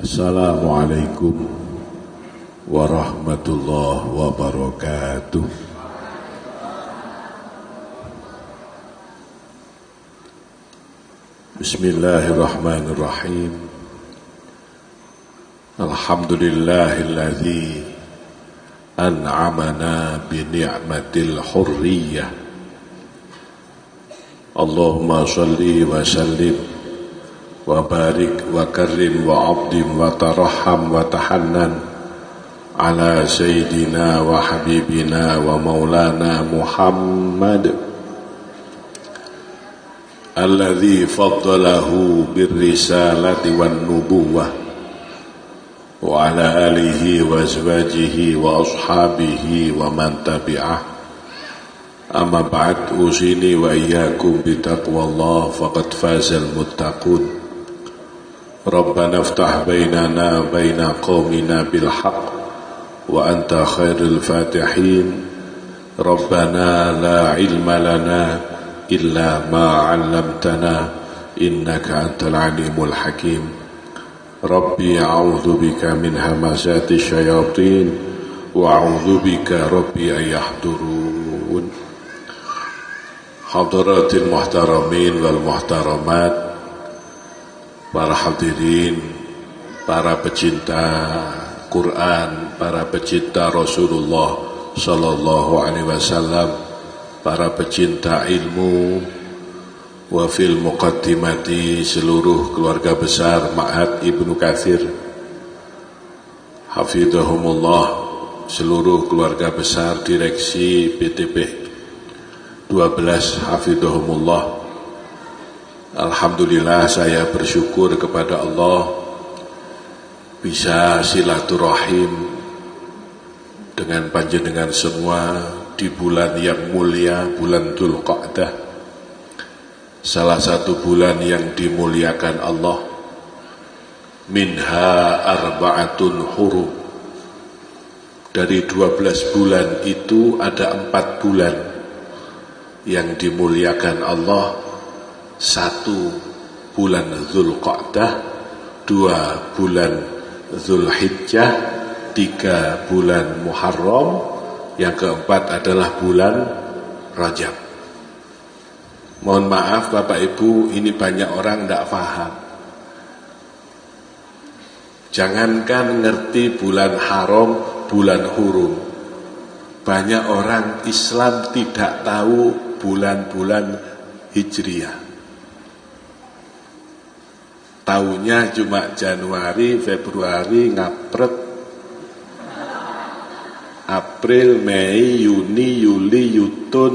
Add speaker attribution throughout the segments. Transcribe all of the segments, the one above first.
Speaker 1: Assalamualaikum warahmatullahi wabarakatuh. Bismillahirrahmanirrahim. Alhamdulillahilladzi an'amana bi ni'matil hurriyah. Allahumma shalli wa sallim wa barik wa karrim wa abdim wa tarahham wa tahannan ala sayyidina wa habibina wa maulana Muhammad alladzi faddalahu birrisalati wan nubuwah wa ala alihi wa azwajihi wa ashabihi wa man tabi'ah. Amma ba'd, usini wa iyyakum bitaqwallah faqad fazal muttaqun. Rabbana iftah bainana baina qaumina bil haqq wa anta khairul fatihin. Rabbana la ilma lana illa ma 'allamtana innaka antal alimul hakim. Rabbi a'udzu bika min hamazati syayatin wa a'udzu bika rabbi an yahdurun. Hadaratil muhtaramin wal muhtaramat, para hadirin, para pecinta Quran, para pecinta Rasulullah sallallahu alaihi wasallam, para pecinta ilmu, wa fil muqaddimati seluruh keluarga besar Ma'had Ibnu Katsir, hafidhahumullah, seluruh keluarga besar direksi PTP 12 hafidhahumullah. Alhamdulillah, saya bersyukur kepada Allah bisa silaturahim dengan panjenengan semua di bulan yang mulia, bulan Dzulqa'dah, salah satu bulan yang dimuliakan Allah. Minha arba'atun hurum, dari 12 bulan itu ada 4 bulan yang dimuliakan Allah. 1 bulan Dzulqa'dah, 2 bulan Dzulhijjah, 3 bulan Muharram, yang keempat adalah bulan Rajab. Mohon maaf Bapak Ibu, ini banyak orang tidak paham. Jangankan ngerti bulan haram, bulan hurum, banyak orang Islam tidak tahu bulan-bulan Hijriah. Taunya cuma Januari, Februari, ngapret, April, Mei, Juni, Juli, Yutun.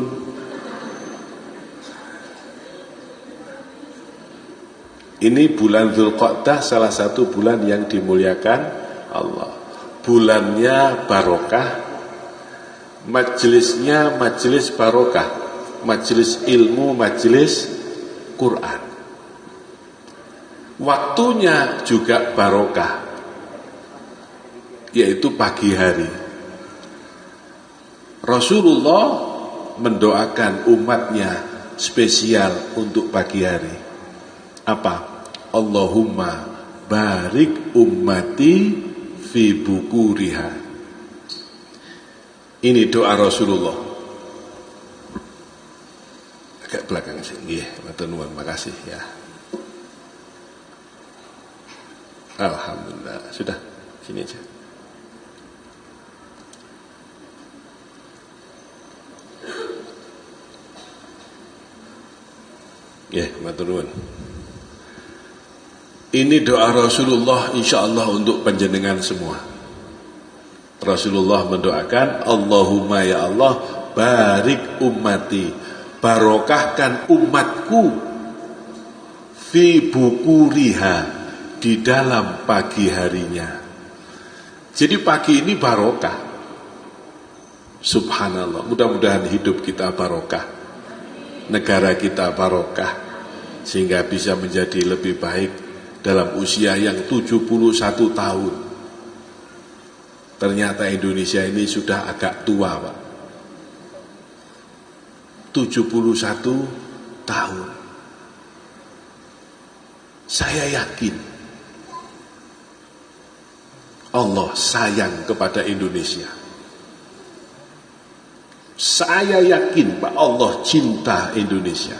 Speaker 1: Ini bulan Dzulqa'dah, salah satu bulan yang dimuliakan Allah. Bulannya barokah, majelisnya majelis barokah, majelis ilmu, majelis Quran. Waktunya juga barokah, yaitu pagi hari. Rasulullah mendoakan umatnya spesial untuk pagi hari. Apa? Allahumma barik ummati fi bukuriha. Ini doa Rasulullah. Agak belakang sini. Matur nuwun, makasih ya. Alhamdulillah. Sudah, sini aja. Ya, matur nuwun. Ini doa Rasulullah insyaallah untuk panjenengan semua. Rasulullah mendoakan, Allahumma ya Allah, barik ummati, barokahkan umatku, fi bukuriha, di dalam pagi harinya. Jadi pagi ini barokah. Subhanallah, mudah-mudahan hidup kita barokah, negara kita barokah, sehingga bisa menjadi lebih baik dalam usia yang 71 tahun. Ternyata Indonesia ini sudah agak tua, Pak. 71 tahun. Saya yakin Allah sayang kepada Indonesia. Saya yakin Pak, Allah cinta Indonesia.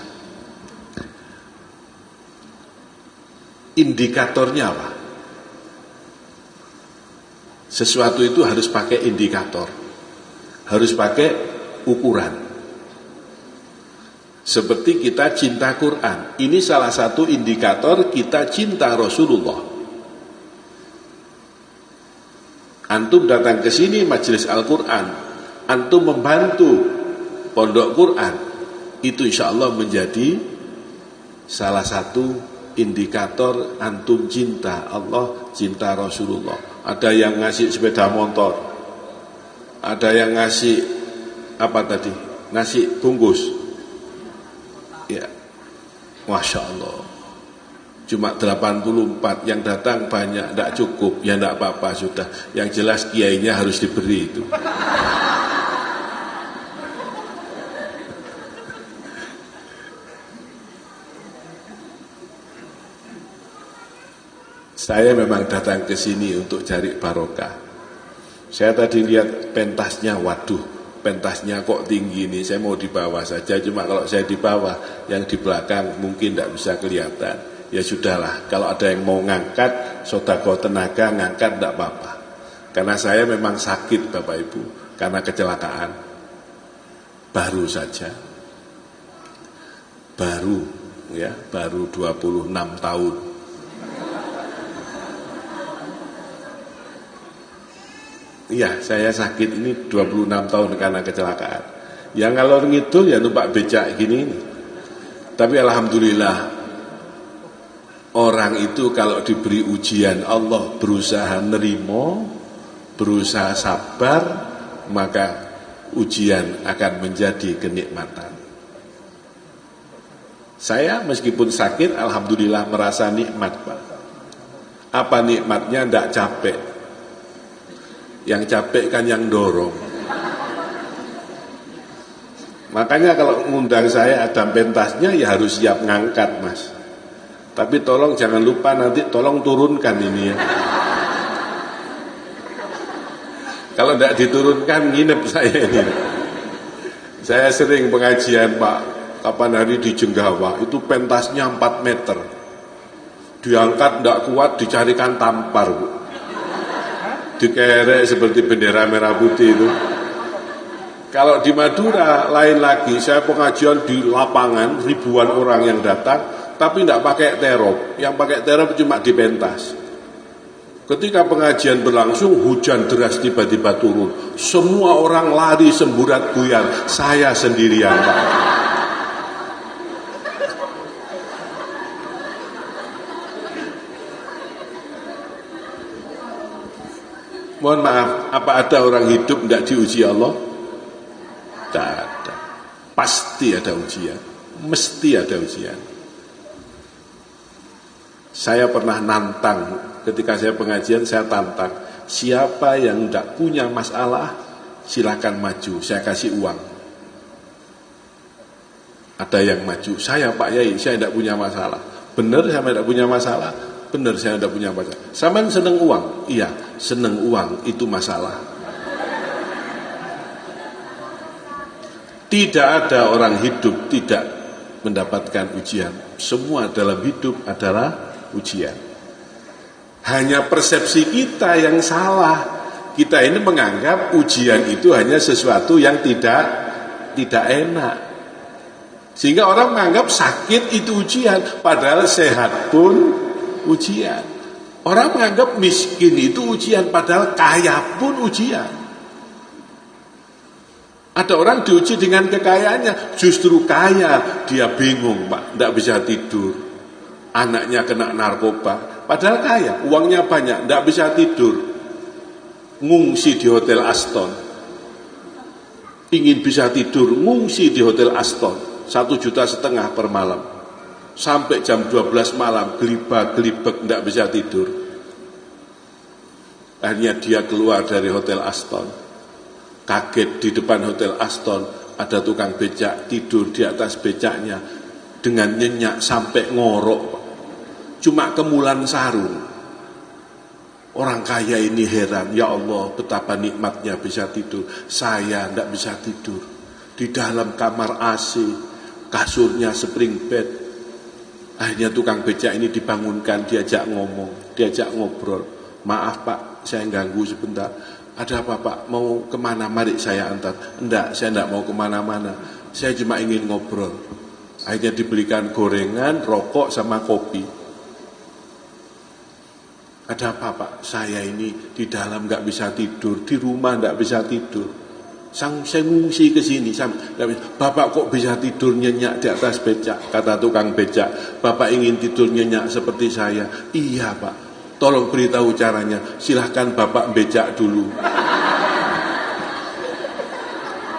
Speaker 1: Indikatornya apa? Sesuatu itu harus pakai indikator, harus pakai ukuran. Seperti kita cinta Quran, ini salah satu indikator kita cinta Rasulullah. Antum datang ke sini majelis Al-Quran, antum membantu pondok Quran, itu insya Allah menjadi salah satu indikator antum cinta Allah, cinta Rasulullah. Ada yang ngasih sepeda motor, ada yang ngasih apa tadi, nasi bungkus, ya, Masya Allah. Cuma 84 yang datang banyak, tidak cukup, ya tidak apa-apa sudah. Yang jelas kiainya harus diberi itu. Saya memang datang ke sini untuk cari barokah. Saya tadi lihat pentasnya, waduh, pentasnya kok tinggi nih, saya mau di bawah saja. Cuma kalau saya di bawah, yang di belakang mungkin tidak bisa kelihatan. Ya sudahlah, kalau ada yang mau ngangkat, sedekah tenaga ngangkat tidak apa-apa. Karena saya memang sakit Bapak Ibu, karena kecelakaan. Baru saja. Baru 26 tahun. Iya, saya sakit ini 26 tahun karena kecelakaan. Yang ngalor ngidul ya numpak becak gini. Tapi alhamdulillah, orang itu kalau diberi ujian Allah berusaha nerimo, berusaha sabar, maka ujian akan menjadi kenikmatan. Saya meskipun sakit, alhamdulillah merasa nikmat Pak. Apa nikmatnya? Tidak capek. Yang capek kan yang dorong. Makanya kalau ngundang saya ada pentasnya ya harus siap ngangkat Mas. Tapi tolong jangan lupa nanti tolong turunkan ini ya. Kalau tidak diturunkan nginep saya ini. Saya sering pengajian Pak, kapan hari di Jenggawa, itu pentasnya 4 meter. Diangkat tidak kuat, dicarikan tampar Bu. Dikerek seperti bendera merah putih itu. Kalau di Madura lain lagi, saya pengajian di lapangan, ribuan orang yang datang, tapi tidak pakai terop. Yang pakai terop cuma di pentas. Ketika pengajian berlangsung, hujan deras tiba-tiba turun. Semua orang lari semburat buyar. Saya sendirian Pak. Mohon maaf, apa ada orang hidup tidak diuji Allah? Tidak ada. Pasti ada ujian. Mesti ada ujian. Saya pernah nantang, ketika saya pengajian saya tantang, siapa yang tidak punya masalah silakan maju, saya kasih uang. Ada yang maju, saya Pak Yai, saya tidak punya masalah. Benar saya tidak punya masalah? Benar saya tidak punya masalah. Sampean seneng uang? Iya, seneng uang itu masalah. Tidak ada orang hidup tidak mendapatkan ujian. Semua dalam hidup adalah ujian. Hanya persepsi kita yang salah. Kita ini menganggap ujian itu hanya sesuatu yang tidak enak. Sehingga orang menganggap sakit itu ujian, padahal sehat pun ujian. Orang menganggap miskin itu ujian, padahal kaya pun ujian. Ada orang diuji dengan kekayaannya, justru kaya dia bingung Pak, tidak bisa tidur. Anaknya kena narkoba, padahal kaya, uangnya banyak, tidak bisa tidur. Ngungsi di Hotel Aston. Ingin bisa tidur, ngungsi di Hotel Aston. 1,5 juta per malam. Sampai jam 12 malam, gelibak-gelibek, tidak bisa tidur. Akhirnya dia keluar dari Hotel Aston. Kaget di depan Hotel Aston, ada tukang becak tidur di atas becaknya. Dengan nyenyak sampai ngorok. Cuma kemulan sarung. Orang kaya ini heran, ya Allah betapa nikmatnya bisa tidur. Saya tidak bisa tidur. Di dalam kamar AC, kasurnya spring bed. Akhirnya tukang becak ini dibangunkan, diajak ngomong, diajak ngobrol. Maaf Pak, saya ganggu sebentar. Ada apa Pak? Mau kemana? Mari saya antar. Enggak, saya enggak mau kemana-mana. Saya cuma ingin ngobrol. Akhirnya dibelikan gorengan, rokok, sama kopi. Ada apa Pak? Saya ini di dalam nggak bisa tidur, di rumah nggak bisa tidur. Saya ngungsi ke sini. Bapak kok bisa tidur nyenyak di atas becak? Kata tukang becak, Bapak ingin tidur nyenyak seperti saya? Iya Pak. Tolong beritahu caranya. Silahkan Bapak becak dulu.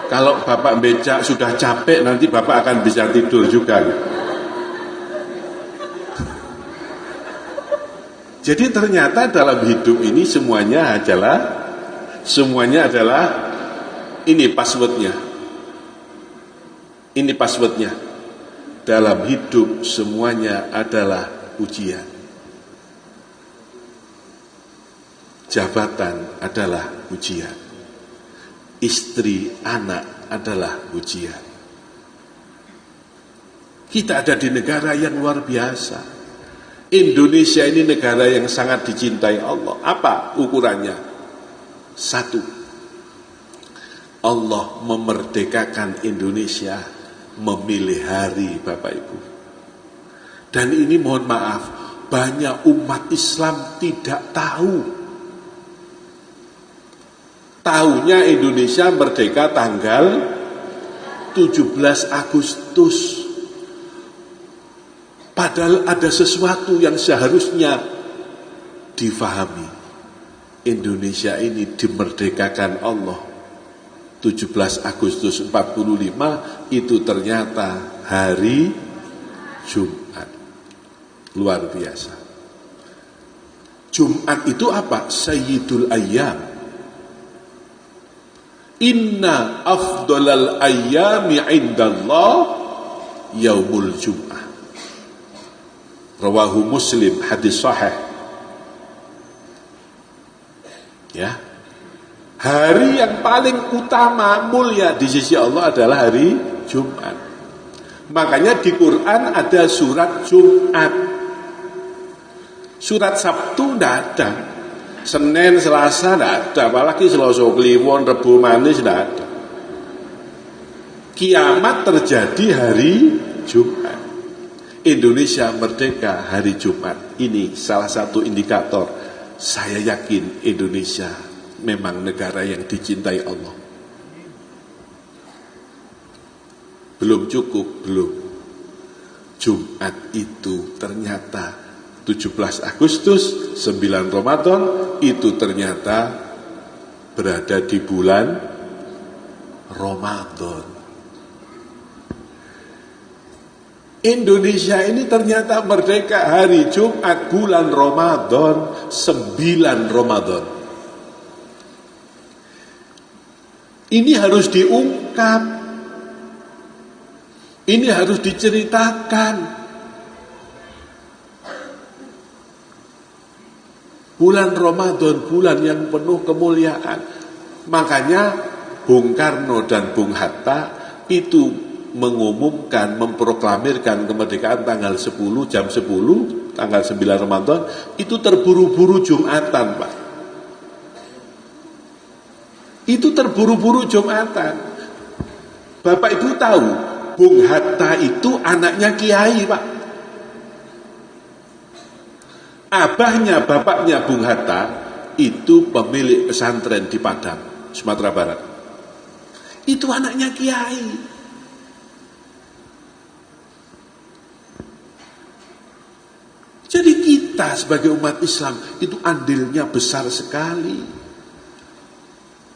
Speaker 1: Kalau Bapak becak sudah capek, nanti Bapak akan bisa tidur juga. Jadi ternyata dalam hidup ini semuanya adalah ini passwordnya. Ini passwordnya. Dalam hidup semuanya adalah ujian. Jabatan adalah ujian. Istri, anak adalah ujian. Kita ada di negara yang luar biasa. Indonesia ini negara yang sangat dicintai Allah. Apa ukurannya? Satu, Allah memerdekakan Indonesia memilih hari, Bapak Ibu. Dan ini mohon maaf, banyak umat Islam tidak tahu. Taunya Indonesia merdeka tanggal 17 Agustus. Padahal ada sesuatu yang seharusnya difahami. Indonesia ini dimerdekakan Allah 17 Agustus 45, itu ternyata hari Jumat. Luar biasa. Jumat itu apa? Sayyidul Ayyam. Inna afdalal ayyami indallah yaumul Jum'ah. Rawahu Muslim, hadis sahih. Ya. Hari yang paling utama, mulia di sisi Allah adalah hari Jumat. Makanya di Quran ada surat Jumat. Surat Sabtu tidak ada. Senin, Selasa tidak ada. Apalagi Selasa Kliwon, Rebu Manis tidak ada. Kiamat terjadi hari Jumat. Indonesia merdeka hari Jumat. Ini salah satu indikator. Saya yakin Indonesia memang negara yang dicintai Allah. Belum cukup, belum. Jumat itu ternyata 17 Agustus, 9 Ramadan, itu ternyata berada di bulan Ramadan. Indonesia ini ternyata merdeka hari Jumat bulan Ramadan, 9 Ramadan. Ini harus diungkap. Ini harus diceritakan. Bulan Ramadan, bulan yang penuh kemuliaan. Makanya Bung Karno dan Bung Hatta itu mengumumkan, memproklamirkan kemerdekaan tanggal 10, jam 10, tanggal 9 Ramadan, itu terburu-buru Jumatan, Pak. Itu terburu-buru Jumatan. Bapak Ibu tahu, Bung Hatta itu anaknya Kiai, Pak. Abahnya, bapaknya Bung Hatta, itu pemilik pesantren di Padang, Sumatera Barat. Itu anaknya Kiai. Jadi kita sebagai umat Islam itu andilnya besar sekali.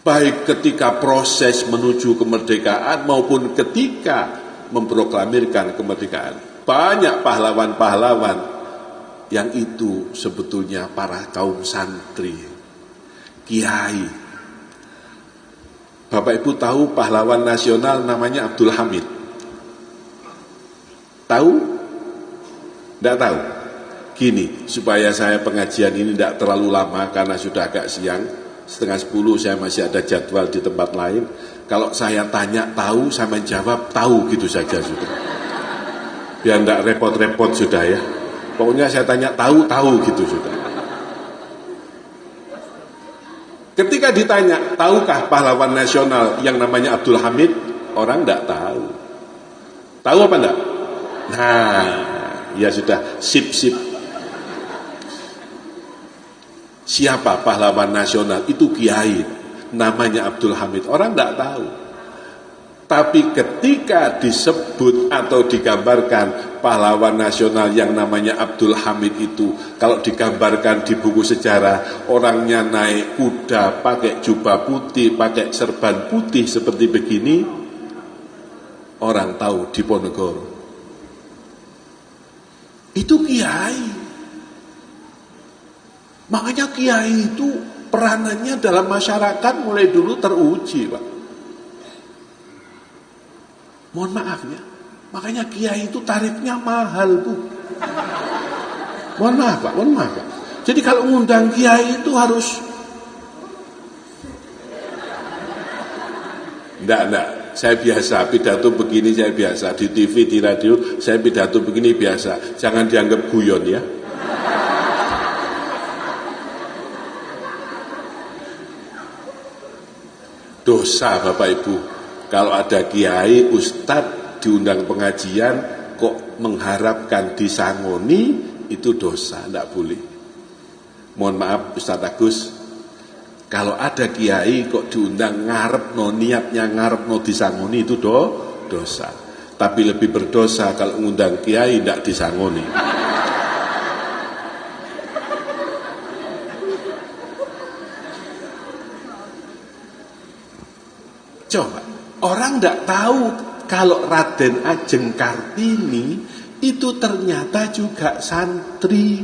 Speaker 1: Baik ketika proses menuju kemerdekaan maupun ketika memproklamirkan kemerdekaan. Banyak pahlawan-pahlawan yang itu sebetulnya para kaum santri, kiai. Bapak Ibu tahu pahlawan nasional namanya Abdul Hamid? Tahu? Tidak tahu? Gini, supaya saya pengajian ini tidak terlalu lama karena sudah agak siang, 9:30 saya masih ada jadwal di tempat lain. Kalau saya tanya tahu, saya menjawab tahu gitu saja sudah. Biar tidak repot-repot sudah ya. Pokoknya saya tanya tahu gitu sudah. Ketika ditanya, tahukah pahlawan nasional yang namanya Abdul Hamid? Orang tidak tahu. Tahu apa enggak? Nah, ya sudah, sip. Siapa pahlawan nasional? Itu kiai, namanya Abdul Hamid. Orang tidak tahu. Tapi ketika disebut atau digambarkan pahlawan nasional yang namanya Abdul Hamid itu, kalau digambarkan di buku sejarah, orangnya naik kuda, pakai jubah putih, pakai serban putih seperti begini, orang tahu Diponegoro. Itu kiai. Makanya kiai itu peranannya dalam masyarakat mulai dulu teruji, Pak. Mohon maaf ya, makanya kiai itu tarifnya mahal, Bu. Mohon maaf, Pak. Jadi kalau ngundang kiai itu harus enggak. Saya biasa pidato begini, saya biasa di TV, di radio, saya pidato begini biasa. Jangan dianggap guyon ya. Dosa Bapak Ibu, kalau ada kiai, ustadz diundang pengajian kok mengharapkan disangoni, itu dosa, tidak boleh. Mohon maaf Ustadz Agus, kalau ada kiai kok diundang ngarepno, niatnya ngarepno disangoni, itu dosa. Tapi lebih berdosa kalau mengundang kiai tidak disangoni. Coba, orang tidak tahu kalau Raden Ajeng Kartini itu ternyata juga santri.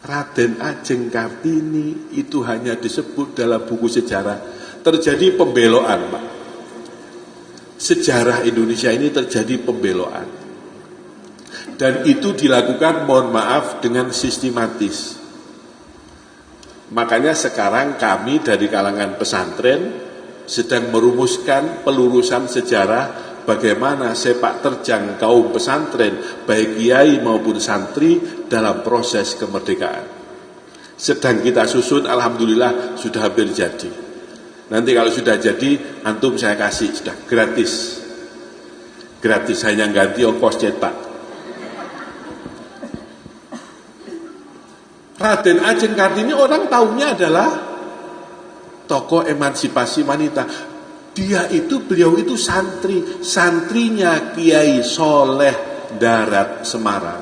Speaker 1: Raden Ajeng Kartini itu hanya disebut dalam buku sejarah. Terjadi pembeloan, Pak. Sejarah Indonesia ini terjadi pembeloan. Dan itu dilakukan, mohon maaf, dengan sistematis. Makanya sekarang kami dari kalangan pesantren sedang merumuskan pelurusan sejarah bagaimana sepak terjang kaum pesantren, baik kiai maupun santri dalam proses kemerdekaan. Sedang kita susun, alhamdulillah sudah hampir jadi. Nanti kalau sudah jadi, antum saya kasih, sudah gratis. Gratis, hanya ganti ongkos cetak. Raden Ajeng Kartini orang tahunya adalah tokoh emansipasi wanita. Beliau itu santrinya Kiai Soleh Darat Semarang.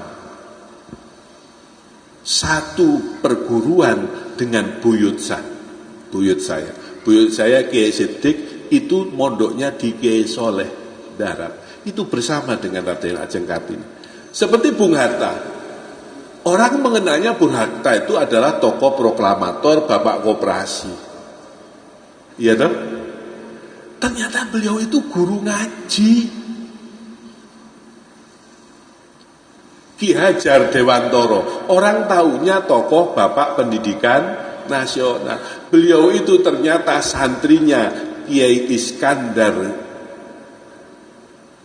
Speaker 1: Satu perguruan dengan buyut saya. Buyut saya Kiai Siddiq itu mondoknya di Kiai Soleh Darat. Itu bersama dengan Raden Ajeng Kartini. Seperti Bung Hatta. Orang mengenalnya Bung Hatta itu adalah tokoh proklamator, bapak koperasi. Iya toh? Ternyata beliau itu guru ngaji. Ki Hajar Dewantoro, orang tahunya tokoh bapak pendidikan nasional. Beliau itu ternyata santrinya Kiai Iskandar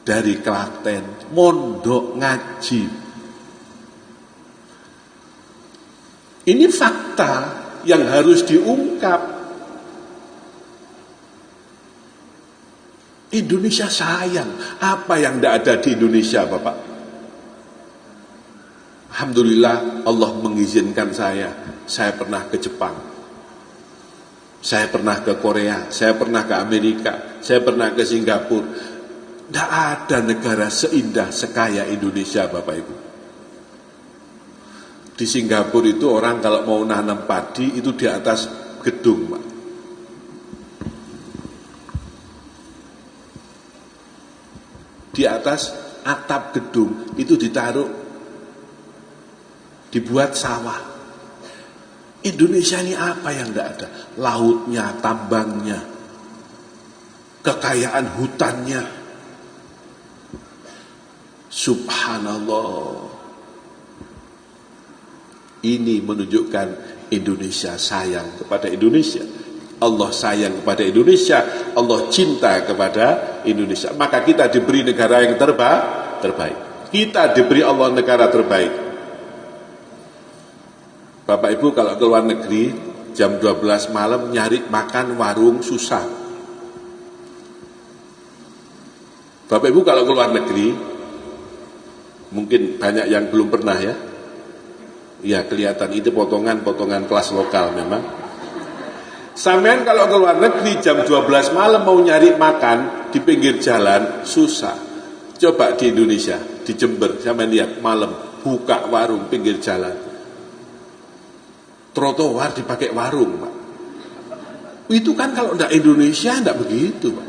Speaker 1: dari Klaten, mondok ngaji. Ini fakta yang harus diungkap. Indonesia sayang. Apa yang tidak ada di Indonesia, Bapak? Alhamdulillah Allah mengizinkan saya pernah ke Jepang. Saya pernah ke Korea. Saya pernah ke Amerika. Saya pernah ke Singapura. Tidak ada negara seindah, sekaya Indonesia, Bapak Ibu. Di Singapura itu orang kalau mau nanam padi itu di atas gedung, Pak. Di atas atap gedung itu dibuat sawah. Indonesia ini apa yang tidak ada? Lautnya, tambangnya, kekayaan hutannya. Subhanallah. Ini menunjukkan Indonesia sayang kepada Indonesia. Allah sayang kepada Indonesia, Allah cinta kepada Indonesia. Maka kita diberi negara yang terbaik. Kita diberi Allah negara terbaik. Bapak Ibu kalau ke luar negeri jam 12 malam nyari makan warung susah. Bapak Ibu kalau ke luar negeri, mungkin banyak yang belum pernah ya. Ya kelihatan itu potongan-potongan kelas lokal memang. Sampean kalau ke luar negeri jam 12 malam mau nyari makan di pinggir jalan susah. Coba di Indonesia, di Jember, sampean lihat malam buka warung pinggir jalan. Trotoar dipakai warung, Pak. Itu kan kalau enggak Indonesia enggak begitu, Pak.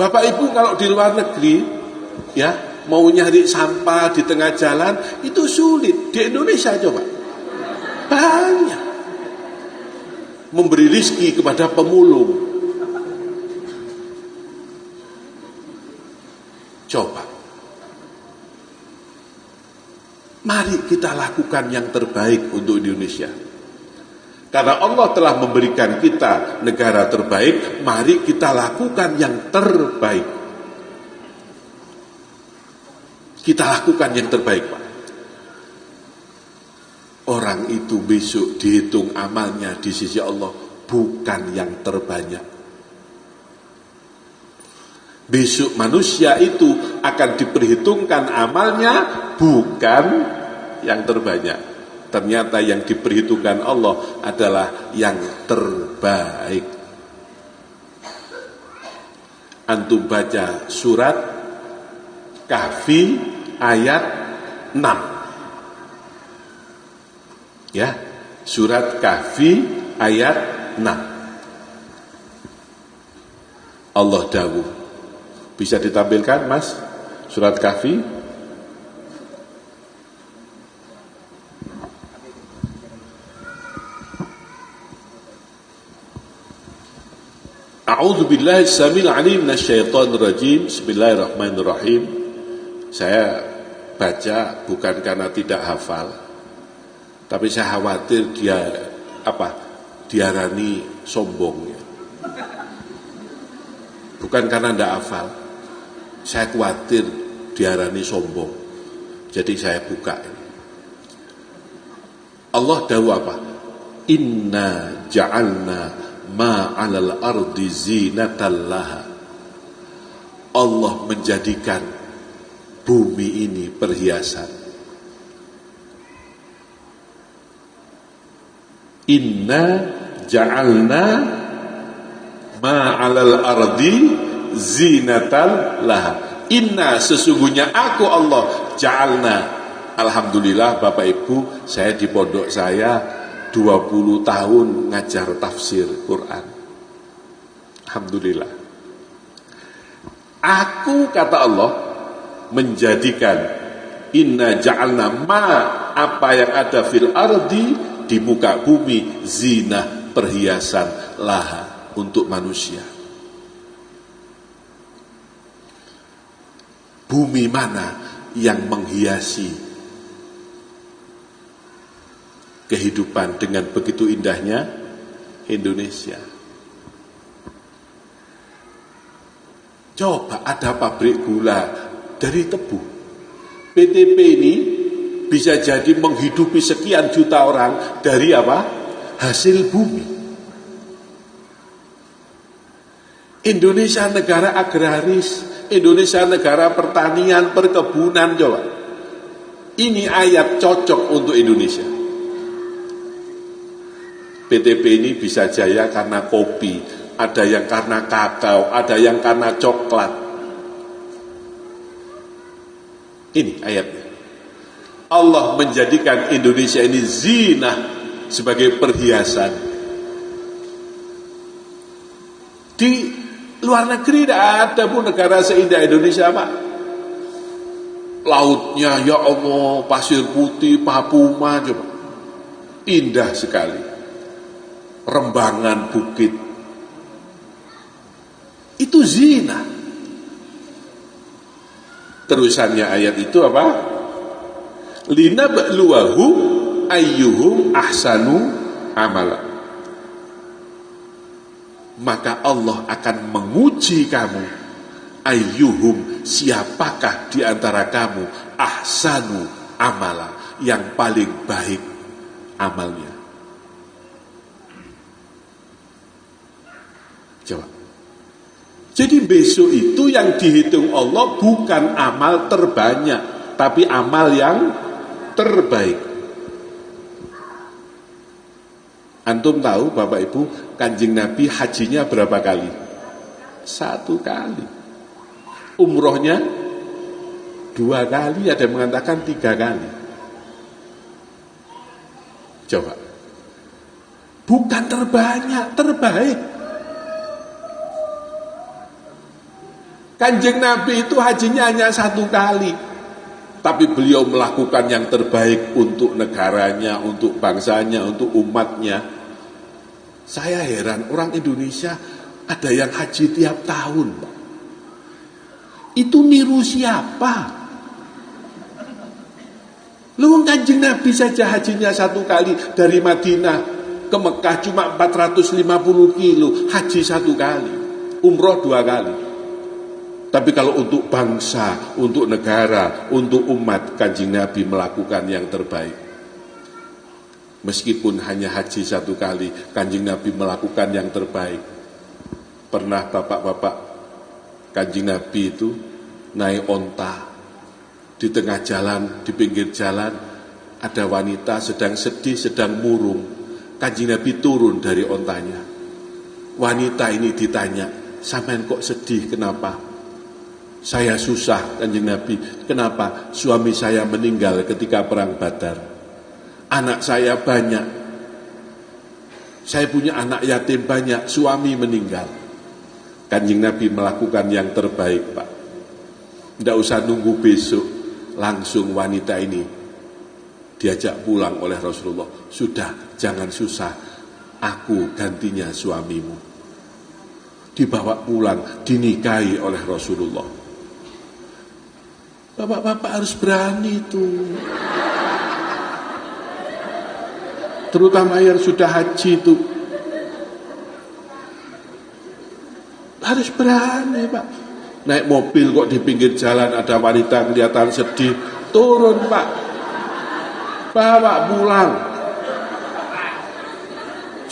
Speaker 1: Bapak Ibu kalau di luar negeri ya mau nyari sampah di tengah jalan itu sulit. Di Indonesia coba banyak memberi rizki kepada pemulung. Coba mari kita lakukan yang terbaik untuk Indonesia. Karena Allah telah memberikan kita negara terbaik, mari kita lakukan yang terbaik. Kita lakukan yang terbaik, Pak. Orang itu besok dihitung amalnya di sisi Allah bukan yang terbanyak. Besok manusia itu akan diperhitungkan amalnya bukan yang terbanyak. Ternyata yang diperhitungkan Allah adalah yang terbaik. Antum baca surat Kahfi ayat 6. Ya, surat Kahfi ayat 6. Allah dawuh. Bisa ditampilkan, Mas? Surat Kahfi. A'udzu billahi samil alim minasyaitonir rajim. Bismillahirrahmanirrahim. Saya baca bukan karena tidak hafal, tapi saya khawatir dia diarani sombong ya. Bukan karena tidak hafal, saya khawatir diarani sombong. Jadi saya buka ini. Allah dawuh apa? Inna ja'alna ma'alal ardi zinatan laha. Allah menjadikan bumi ini perhiasan. Inna ja'alna ma'alal ardi zinatan laha. Inna sesungguhnya aku Allah ja'alna. Alhamdulillah Bapak Ibu, saya di pondok saya 20 tahun ngajar tafsir Quran. Alhamdulillah. Aku kata Allah menjadikan inna ja'alna ma apa yang ada fil ardi di muka bumi zinah perhiasan laha untuk manusia. Bumi mana yang menghiasi kehidupan dengan begitu indahnya? Indonesia. Coba ada pabrik gula dari tebu. PTP ini bisa jadi menghidupi sekian juta orang dari apa? Hasil bumi. Indonesia negara agraris, Indonesia negara pertanian, perkebunan, coba. Ini ayat cocok untuk Indonesia. PTP ini bisa jaya karena kopi, ada yang karena kakao, ada yang karena coklat. Ini ayatnya. Allah menjadikan Indonesia ini zinah sebagai perhiasan. Di luar negeri tidak ada pun negara seindah Indonesia, Pak. Lautnya ya Allah, pasir putih, Papua, coba. Indah sekali. Rembangan bukit. Itu zina. Terusannya ayat itu apa? Linabluwahu ayyuhum ahsanu amala. Maka Allah akan menguji kamu. Ayyuhum, siapakah di antara kamu ahsanu amala, yang paling baik amalnya. Coba. Jadi besok itu yang dihitung Allah bukan amal terbanyak, tapi amal yang terbaik. Antum tahu Bapak Ibu, Kanjeng Nabi hajinya berapa kali? 1 kali. Umrohnya 2 kali, ada yang mengatakan 3 kali. Coba. Bukan terbanyak, terbaik. Kanjeng Nabi itu hajinya hanya 1 kali. Tapi beliau melakukan yang terbaik untuk negaranya, untuk bangsanya, untuk umatnya. Saya heran, orang Indonesia ada yang haji tiap tahun. Itu niru siapa? Lu Kanjeng Nabi saja hajinya 1 kali dari Madinah ke Mekah cuma 450 kilo, haji 1 kali, umroh 2 kali. Tapi kalau untuk bangsa, untuk negara, untuk umat, Kanjeng Nabi melakukan yang terbaik. Meskipun hanya haji 1 kali, Kanjeng Nabi melakukan yang terbaik. Pernah bapak-bapak, Kanjeng Nabi itu naik onta. Di tengah jalan, di pinggir jalan, ada wanita sedang sedih, sedang murung. Kanjeng Nabi turun dari ontanya. Wanita ini ditanya, "Sampean kok sedih, kenapa?" "Saya susah, Kanjeng Nabi." "Kenapa?" "Suami saya meninggal ketika perang Badar. Anak saya banyak. Saya punya anak yatim banyak, suami meninggal." Kanjeng Nabi melakukan yang terbaik, Pak. Tidak usah nunggu besok, langsung wanita ini diajak pulang oleh Rasulullah. "Sudah, jangan susah, aku gantinya suamimu." Dibawa pulang, dinikahi oleh Rasulullah. Bapak-bapak harus berani tuh. Terutama yang sudah haji itu harus berani, Pak. Naik mobil kok di pinggir jalan ada wanita kelihatan sedih, turun, Pak, bawa pulang.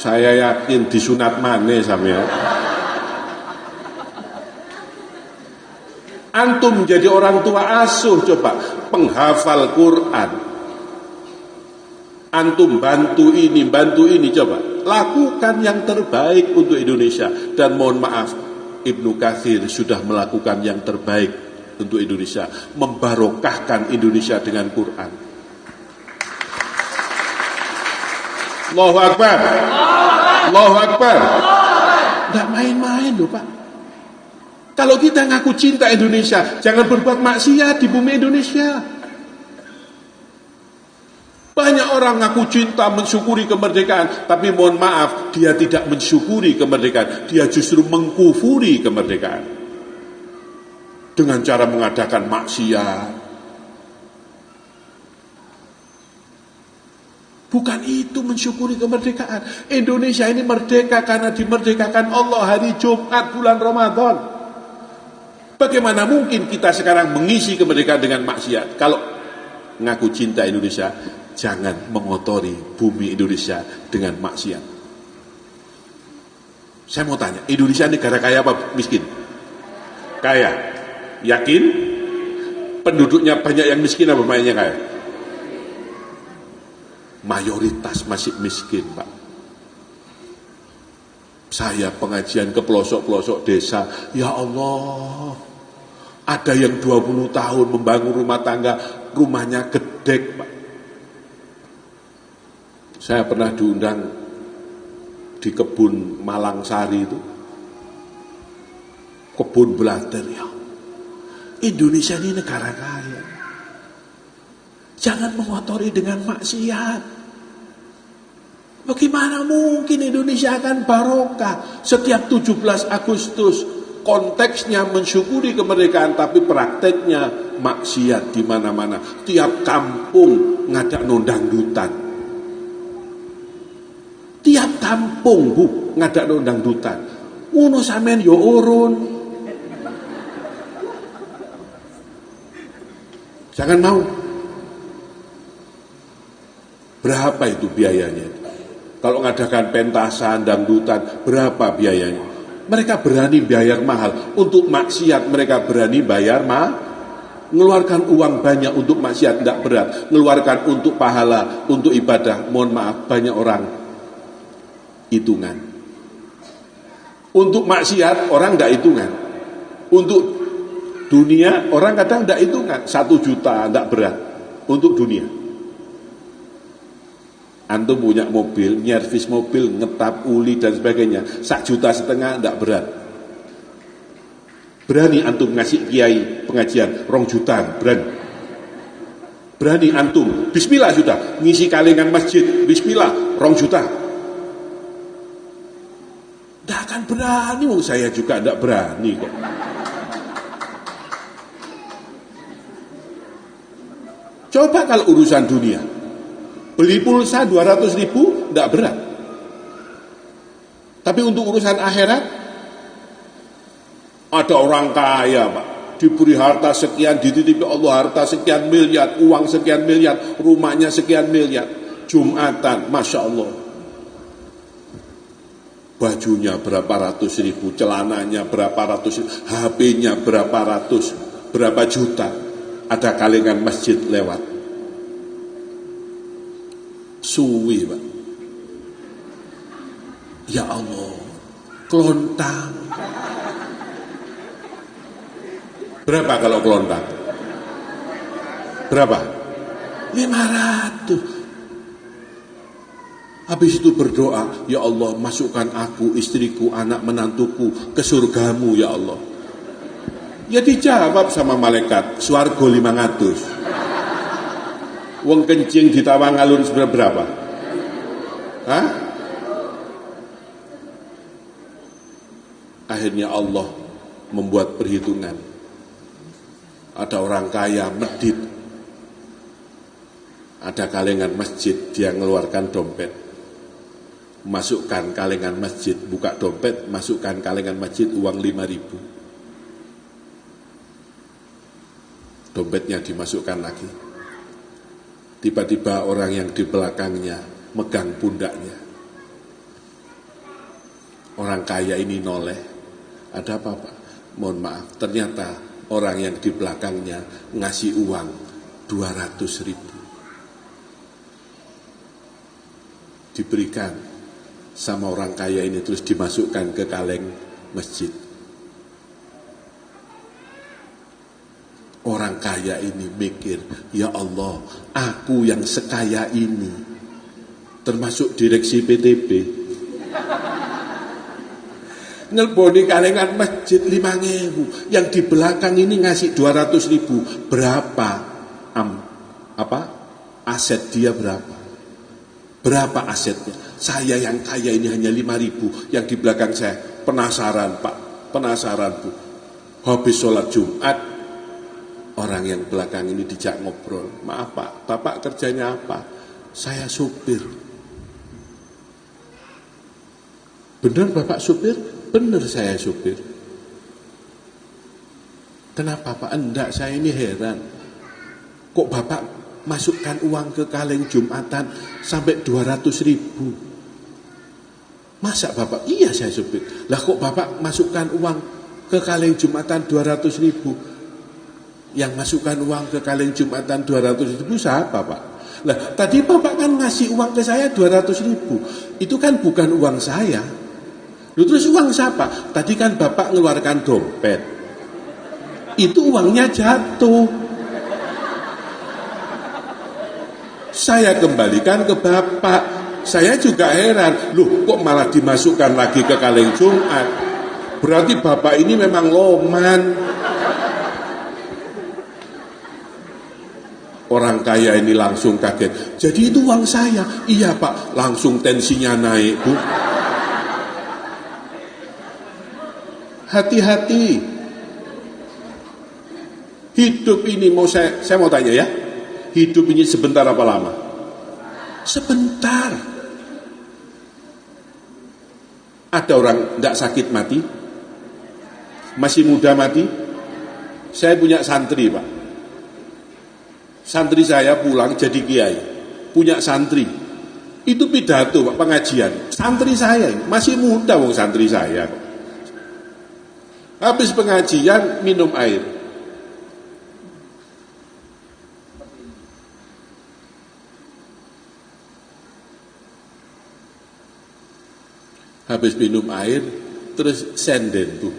Speaker 1: Saya yakin disunat maneh sampean. Antum menjadi orang tua asuh, coba penghafal Quran. Antum bantu ini, coba lakukan yang terbaik untuk Indonesia. Dan mohon maaf, Ibnu Katsir sudah melakukan yang terbaik untuk Indonesia, membarokahkan Indonesia dengan Quran. Allahu Akbar, Allahu Akbar. Tidak main-main loh, Pak. Kalau kita ngaku cinta Indonesia, jangan berbuat maksiat di bumi Indonesia. Banyak orang ngaku cinta, mensyukuri kemerdekaan, tapi mohon maaf, dia tidak mensyukuri kemerdekaan, dia justru mengkufuri kemerdekaan dengan cara mengadakan maksiat. Bukan itu mensyukuri kemerdekaan. Indonesia ini merdeka karena dimerdekakan Allah hari Jumat bulan Ramadan. Bagaimana mungkin kita sekarang mengisi kemerdekaan dengan maksiat? Kalau ngaku cinta Indonesia, jangan mengotori bumi Indonesia dengan maksiat. Saya mau tanya, Indonesia negara kaya apa miskin? Kaya. Yakin? Penduduknya banyak yang miskin apa banyaknya kaya? Mayoritas masih miskin, Pak. Saya pengajian ke pelosok-pelosok desa, ya Allah, ada yang 20 tahun membangun rumah tangga, rumahnya gedek, Pak. Saya pernah diundang di kebun Malangsari itu, kebun blater, ya. Indonesia ini negara kaya. Jangan mengotori dengan maksiat. Bagaimana mungkin Indonesia akan barokah? Setiap 17 Agustus konteksnya mensyukuri kemerdekaan, tapi prakteknya maksiat di mana-mana. Tiap kampung ngadak dangdutan. Tiap kampung Bu ngadak dangdutan. Ngono sampean yo urun. Jangan mau. Berapa itu biayanya? Kalau ngadakan pentasan, dangdutan, berapa biayanya? Mereka berani bayar mahal. Untuk maksiat mereka berani bayar mahal. Ngeluarkan uang banyak untuk maksiat tidak berat. Ngeluarkan untuk pahala, untuk ibadah, mohon maaf, banyak orang hitungan. Untuk maksiat orang tidak hitungan. Untuk dunia orang kadang tidak hitungan. 1 juta tidak berat untuk dunia. Antum punya mobil, nyervis mobil, ngetap, uli dan sebagainya, 1,5 juta tidak berat. Berani antum ngasih kiai pengajian 2 juta, berani. Berani antum, bismillah sudah, ngisi kalingan masjid, bismillah 2 juta. Tidak akan berani, saya juga tidak berani kok. Coba kalau urusan dunia, beli pulsa 200.000 tidak berat. Tapi untuk urusan akhirat, ada orang kaya Pak, diberi harta sekian, dititipi Allah harta sekian miliar, uang sekian miliar, rumahnya sekian miliar, Jumatan, Masya Allah, bajunya berapa ratus ribu, celananya berapa ratus ribu, HP-nya berapa ratus, berapa juta, ada kalingan masjid lewat. Suwi Pak, ya Allah, kelontang. Berapa kalau kelontang? Berapa? 500. Habis itu berdoa, ya Allah, masukkan aku, istriku, anak menantuku ke surgamu ya Allah. Ya dijawab sama malaikat, swarga 500. Wong kencing di Tawangalun berapa? Hah? Akhirnya Allah membuat perhitungan. Ada orang kaya medit, ada kalengan masjid, dia mengeluarkan dompet, masukkan kalengan masjid, buka dompet, masukkan kalengan masjid uang 5.000. Dompetnya dimasukkan lagi. Tiba-tiba orang yang di belakangnya megang pundaknya. Orang kaya ini noleh. Ada apa Pak? Mohon maaf, ternyata orang yang di belakangnya ngasih uang 200.000. Diberikan sama orang kaya ini, terus dimasukkan ke kaleng masjid. Orang kaya ini mikir, ya Allah, aku yang sekaya ini, termasuk direksi PTB, ngelboni kalengan masjid 5.000, yang di belakang ini ngasih 200.000, berapa aset dia berapa? Berapa asetnya? Saya yang kaya ini hanya 5.000, yang di belakang saya penasaran Pak, penasaran Bu. Habis sholat Jumat, orang yang belakang ini dijak ngobrol, maaf Pak, Bapak kerjanya apa? Saya supir. Benar Bapak supir? Benar saya supir. Kenapa Pak? Enggak, saya ini heran. Kok Bapak masukkan uang ke kaleng Jumatan sampai 200.000? Masa Bapak? Iya saya supir. Lah kok Bapak masukkan uang ke kaleng Jumatan 200.000? Yang masukkan uang ke kaleng Jumatan 200.000 siapa Pak? Lah tadi Bapak kan ngasih uang ke saya 200.000. Itu kan bukan uang saya. Terus uang siapa? Tadi kan Bapak ngeluarkan dompet. Itu uangnya jatuh. Saya kembalikan ke Bapak. Saya juga heran. Loh kok malah dimasukkan lagi ke kaleng Jumat? Berarti Bapak ini memang loman. Orang kaya ini langsung kaget. Jadi itu uang saya? Iya Pak. Langsung tensinya naik Bu. Hati-hati. Hidup ini saya mau tanya ya. Hidup ini sebentar apa lama? Sebentar. Ada orang tidak sakit mati? Masih muda mati? Saya punya santri, Pak. Santri saya pulang jadi kiai. Punya santri. Itu pidato, Pak, pengajian. Santri saya masih muda, wong santri saya. Habis pengajian minum air. Habis minum air, terus senden tuh.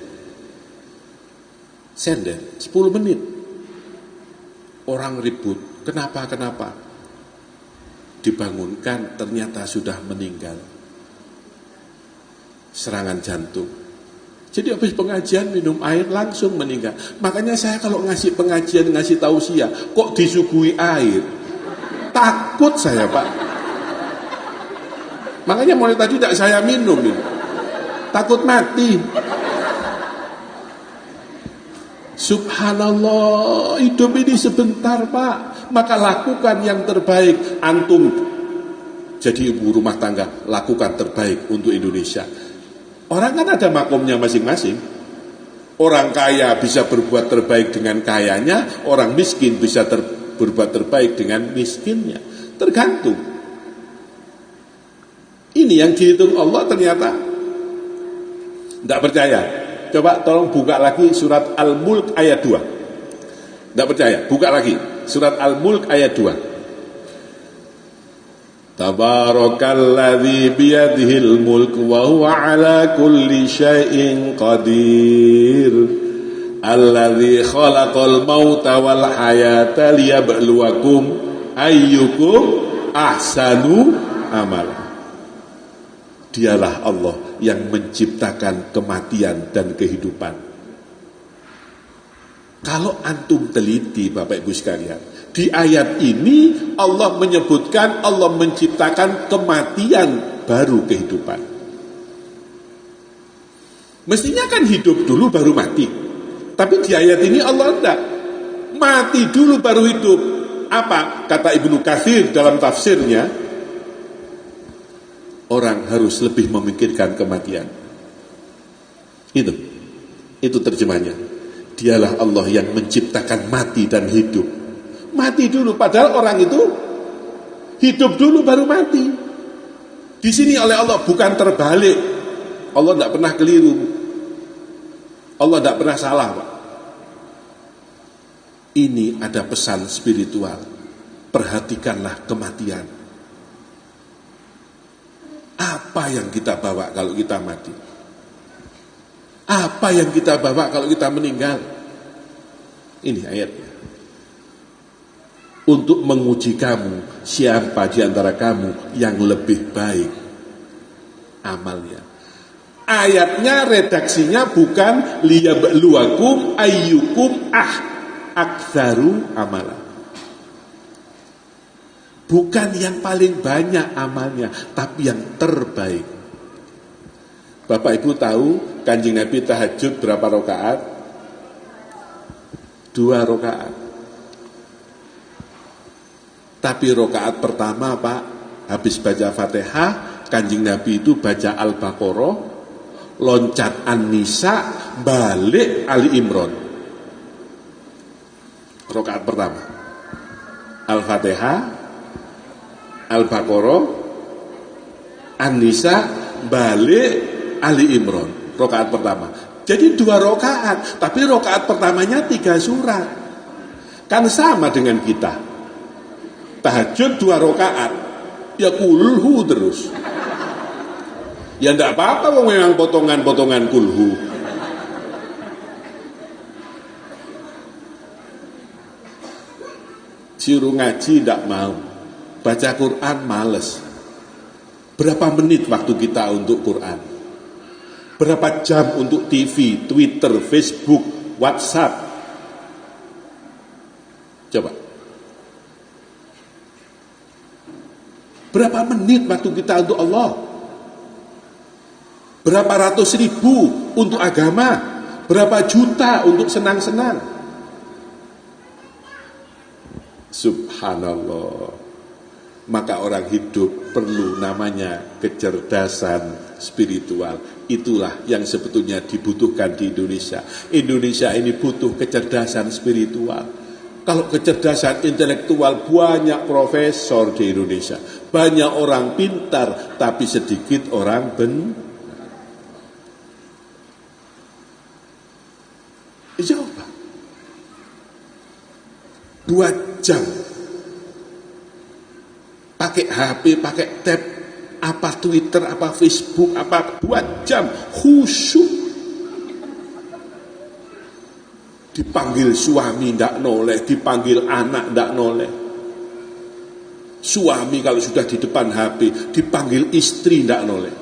Speaker 1: Senden, 10 menit. Orang ribut, kenapa? Dibangunkan, ternyata sudah meninggal. Serangan jantung. Jadi habis pengajian minum air langsung meninggal. Makanya saya kalau ngasih pengajian, ngasih tausiah, kok disuguhi air? Takut saya, Pak. Makanya mulai tadi tidak saya minum ini. Takut mati. Subhanallah, hidup ini sebentar, Pak. Maka lakukan yang terbaik. Antum jadi ibu rumah tangga, lakukan terbaik untuk Indonesia. Orang kan ada makomnya masing-masing. Orang kaya bisa berbuat terbaik dengan kayanya, orang miskin bisa berbuat terbaik dengan miskinnya. Tergantung. Ini yang dihitung Allah ternyata. Tidak percaya? Coba tolong buka lagi surat Al-Mulk ayat 2. Tidak percaya? Buka lagi surat Al-Mulk ayat 2. Tabarakalladzi biyadihil mulk wa huwa ala kulli syai'in qadir. Alladzi khalaqal mauta wal hayata liyabluwakum ayyukum ahsanu amala. Dialah Allah yang menciptakan kematian dan kehidupan. Kalau antum teliti, Bapak Ibu sekalian, di ayat ini Allah menyebutkan Allah menciptakan kematian baru kehidupan. Mestinya kan hidup dulu baru mati. Tapi di ayat ini Allah tidak. Mati dulu baru hidup. Apa? Kata Ibnu Katsir dalam tafsirnya, orang harus lebih memikirkan kematian. Itu terjemahnya. Dialah Allah yang menciptakan mati dan hidup. Mati dulu, padahal orang itu hidup dulu baru mati. Di sini oleh Allah bukan terbalik. Allah tidak pernah keliru. Allah tidak pernah salah, Pak. Ini ada pesan spiritual. Perhatikanlah kematian. Apa yang kita bawa kalau kita mati? Apa yang kita bawa kalau kita meninggal? Ini ayatnya. Untuk menguji kamu, siapa di antara kamu yang lebih baik amalnya. Ayatnya redaksinya bukan liyabluwakum ayyukum aktsaru amala. Bukan yang paling banyak amalnya, tapi yang terbaik. Bapak Ibu tahu Kanjeng Nabi tahajud berapa rakaat? 2 rakaat. Tapi rakaat pertama, Pak, habis baca Fatihah, Kanjeng Nabi itu baca Al-Baqarah, loncat An-Nisa, balik Ali Imran. Rakaat pertama. Al-Fatihah, Al-Baqarah, An-Nisa, balik Ali Imran. Rakaat pertama. Jadi 2 rakaat, tapi rakaat pertamanya 3 surat. Kan sama dengan kita. Tahajud 2 rakaat, ya kulhu terus. Ya enggak apa-apa, memang potongan-potongan kulhu. Suruh ngaji enggak mau. Baca Quran males. Berapa menit waktu kita untuk Quran? Berapa jam untuk TV, Twitter, Facebook, WhatsApp? Coba. Berapa menit waktu kita untuk Allah? Berapa ratus ribu untuk agama? Berapa juta untuk senang-senang. Subhanallah. Maka orang hidup perlu namanya kecerdasan spiritual. Itulah yang sebetulnya dibutuhkan di Indonesia. Indonesia ini butuh kecerdasan spiritual. Kalau kecerdasan intelektual, banyak profesor di Indonesia, banyak orang pintar, tapi sedikit orang coba 2 jam pakai HP, pakai tab, apa Twitter, apa Facebook, apa 2 jam khusyuk. Dipanggil suami ndak noleh, dipanggil anak ndak noleh. Suami kalau sudah di depan HP, dipanggil istri ndak noleh.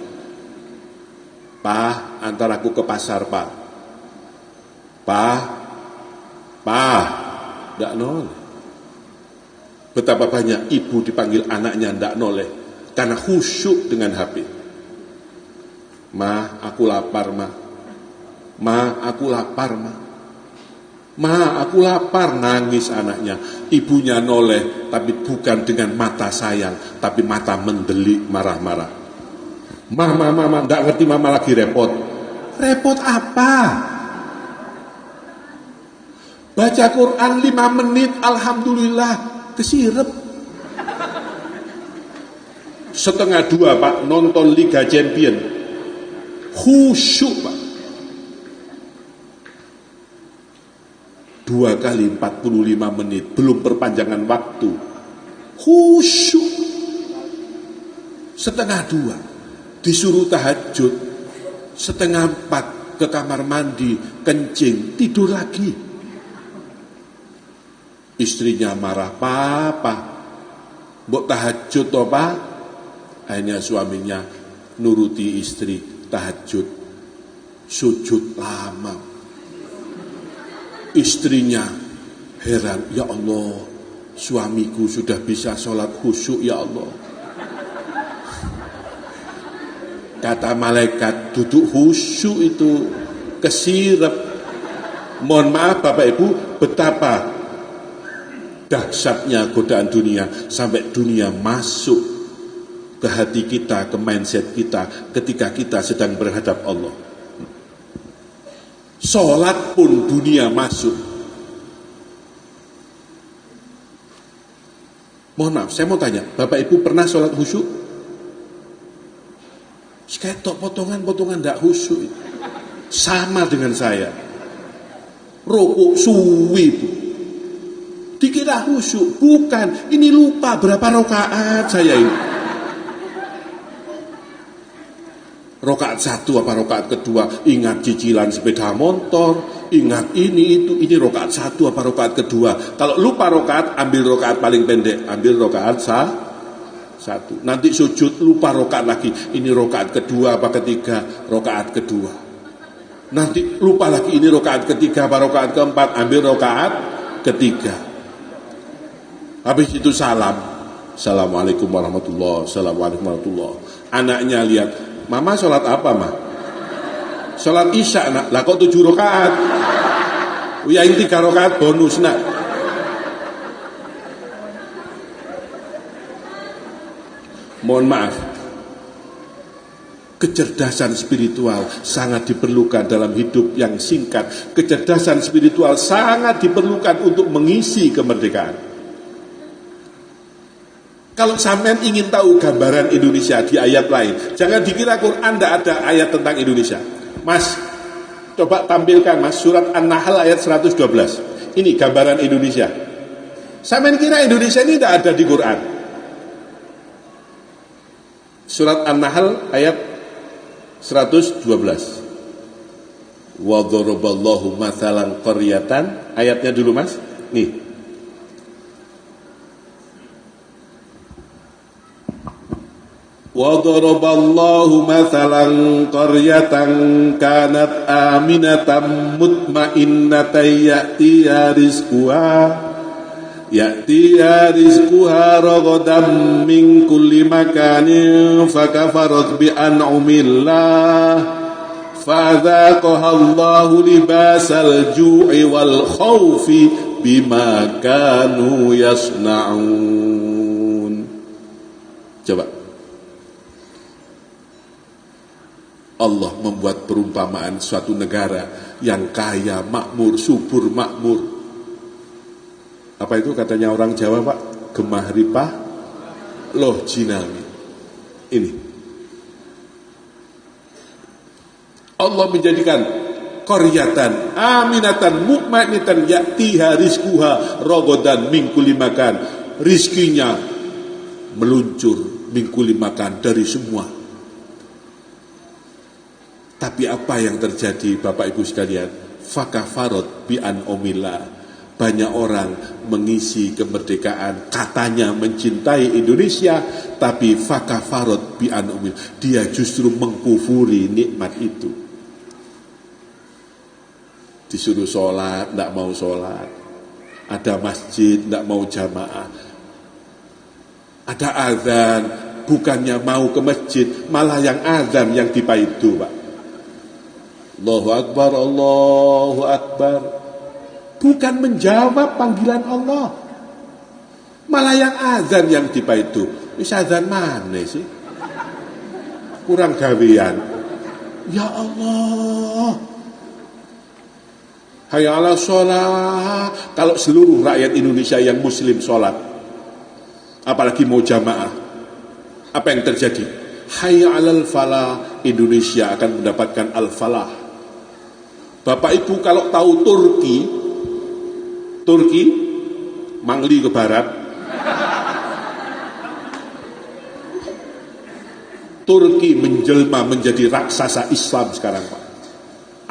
Speaker 1: Pak, antar aku ke pasar, Pak. Pak, ndak noleh. Betapa banyak ibu dipanggil anaknya ndak noleh karena khusyuk dengan HP. Ma, aku lapar, Ma. Ma, aku lapar, Ma. Ma, aku lapar, nangis anaknya. Ibunya noleh, tapi bukan dengan mata sayang, tapi mata mendelik, marah-marah. Mama, ndak ngerti mama lagi repot. Repot apa? Baca Quran 5 menit, alhamdulillah, kesirep. 1:30, Pak, nonton Liga Champion. Khusyuk, Pak. 2 kali 45 menit, belum perpanjangan waktu. Khusyuk. 1:30, disuruh tahajud. 3:30 ke kamar mandi, kencing, tidur lagi. Istrinya marah, Papa, mbok tahajud toh, Pak? Akhirnya suaminya nuruti istri, tahajud, sujud lama. Istrinya heran, ya Allah, suamiku sudah bisa sholat khusyuk, ya Allah. Kata malaikat, duduk khusyuk itu kesirep. Mohon maaf Bapak Ibu, betapa dahsyatnya godaan dunia, sampai dunia masuk ke hati kita, ke mindset kita ketika kita sedang berhadap Allah. Sholat pun dunia masuk. Mohon maaf, saya mau tanya, Bapak Ibu pernah sholat khusyuk? Seketok potongan-potongan tidak khusyuk. Sama dengan saya. Rokok suwi, Bu. Dikira khusyuk, bukan. Ini lupa berapa rakaat saya ini. Rakaat 1 apa rakaat kedua, ingat cicilan sepeda motor, ingat ini itu, ini rakaat 1 apa rakaat kedua. Kalau lupa rakaat, ambil rakaat paling pendek, ambil rakaat 1. Nanti sujud lupa rakaat lagi, ini rakaat kedua apa ketiga, rakaat kedua. Nanti lupa lagi, ini rakaat ketiga apa rakaat keempat, ambil rakaat ketiga. Habis itu salam, Assalamualaikum warahmatullahi wabarakatuh, Assalamualaikum warahmatullahi wabarakatuh. Anaknya lihat, Mama sholat apa, Ma? Sholat isya, nak. Lah kok 7 rakaat? Ya ini 3 rakaat bonus, nak. Mohon maaf, kecerdasan spiritual sangat diperlukan dalam hidup yang singkat. Kecerdasan spiritual sangat diperlukan untuk mengisi kemerdekaan. Kalau sampean ingin tahu gambaran Indonesia di ayat lain, jangan dikira Quran tidak ada ayat tentang Indonesia. Mas, coba tampilkan Mas, surat An-Nahl ayat 112. Ini gambaran Indonesia. Sampean kira Indonesia ini tidak ada di Quran? Surat An-Nahl ayat 112. Wa dharaballahu mathalan qaryatan. Ayatnya dulu Mas. Nih. Wa dharaballahu mathalan qaryatan kanat aminatan mutmainnatan ya'tiha rizquha ragadan min kulli makanin fakafarat bi an'amillah fadzaqahallahu libasal ju'i wal khaufi bima kanu yasna'un. Coba. Allah membuat perumpamaan suatu negara yang kaya, makmur, subur, makmur. Apa itu katanya orang Jawa, Pak? Gemah ripah loh jinami. Ini Allah menjadikan qaryatan aminatan mutmainatan ya'tiha rizquha ragadan min kulli makan. Rizkinya meluncur min kulli makan, dari semua. Tapi apa yang terjadi Bapak Ibu sekalian? Fakafarot bi an'umillah. Banyak orang mengisi kemerdekaan, katanya mencintai Indonesia, tapi fakafarot bi an'umillah. Dia justru mengkufuri nikmat itu. Disuruh sholat, tidak mau sholat. Ada masjid, tidak mau jamaah. Ada azan, bukannya mau ke masjid, malah yang azan yang dipaidu, Pak. Allahu Akbar, Allahu Akbar. Bukan menjawab panggilan Allah, malah yang azan yang dipaidu. Wis azan mana sih? Kurang gawean. Ya Allah. Hayya 'alas shalah. Kalau seluruh rakyat Indonesia yang muslim sholat, apalagi mau jamaah, apa yang terjadi? Hayya 'alal falah. Indonesia akan mendapatkan al-falah. Bapak Ibu kalau tahu Turki mangli ke barat, Turki menjelma menjadi raksasa Islam sekarang, Pak.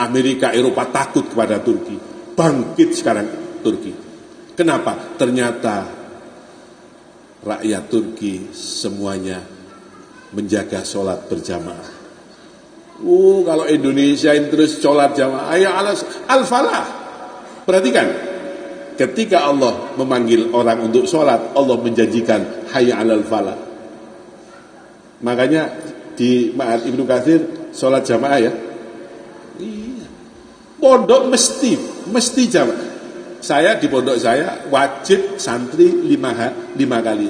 Speaker 1: Amerika, Eropa takut kepada Turki. Bangkit sekarang Turki. Kenapa? Ternyata rakyat Turki semuanya menjaga sholat berjamaah. Kalau Indonesia ini terus sholat jamaah, ayat al-falah. Perhatikan, ketika Allah memanggil orang untuk sholat, Allah menjanjikan hayya 'alal falah. Makanya di Ma'had Ibnu Katsir sholat jamaah ya. Iya. Pondok mesti jamaah. Saya di pondok saya wajib santri 5 kali.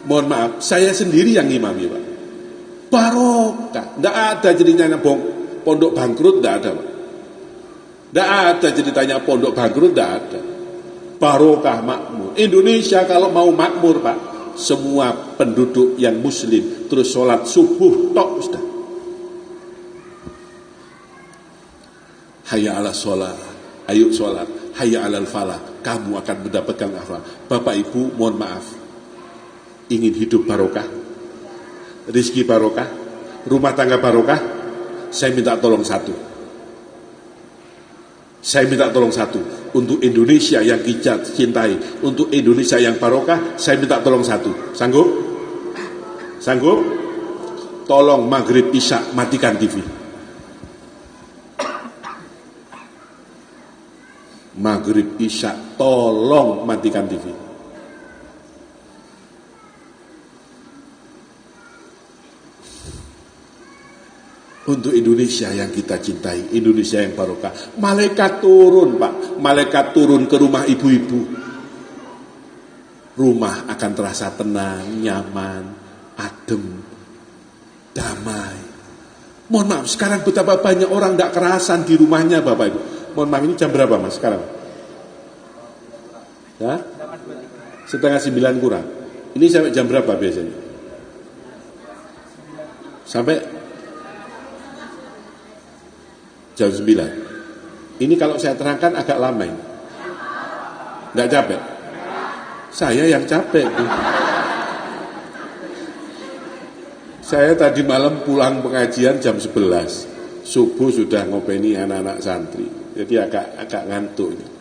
Speaker 1: Mohon maaf, saya sendiri yang ngimami, Pak. Barokah. Tidak ada ceritanya pondok bangkrut, tidak ada, Pak. Tidak ada ceritanya pondok bangkrut, tidak ada. Barokah makmur. Indonesia kalau mau makmur, Pak, semua penduduk yang muslim terus sholat subuh tok sudah. Hayya 'alas shalah. Ayo sholat. Hayya 'alal falah. Kamu akan mendapatkan aflah. Bapak Ibu, mohon maaf. Ingin hidup barokah, rizki barokah, rumah tangga barokah, saya minta tolong satu. Saya minta tolong satu. Untuk Indonesia yang kita cintai, untuk Indonesia yang barokah, saya minta tolong satu. Sanggup? Sanggup? Tolong maghrib isya matikan TV. Maghrib isya tolong matikan TV. Untuk Indonesia yang kita cintai, Indonesia yang barokah. Malaikat turun, Pak. Malaikat turun ke rumah ibu-ibu. Rumah akan terasa tenang, nyaman, adem, damai. Mohon maaf, sekarang betapa banyak orang tidak kerasan di rumahnya, Bapak Ibu. Mohon maaf, ini jam berapa, Mas, sekarang? Ya? 8:30 kurang. Ini sampai jam berapa biasanya? Sampai jam 9. Ini kalau saya terangkan agak lama ini. Nggak capek? Saya yang capek. Saya tadi malam pulang pengajian jam 11. Subuh sudah ngopeni anak-anak santri. Jadi agak ngantuk.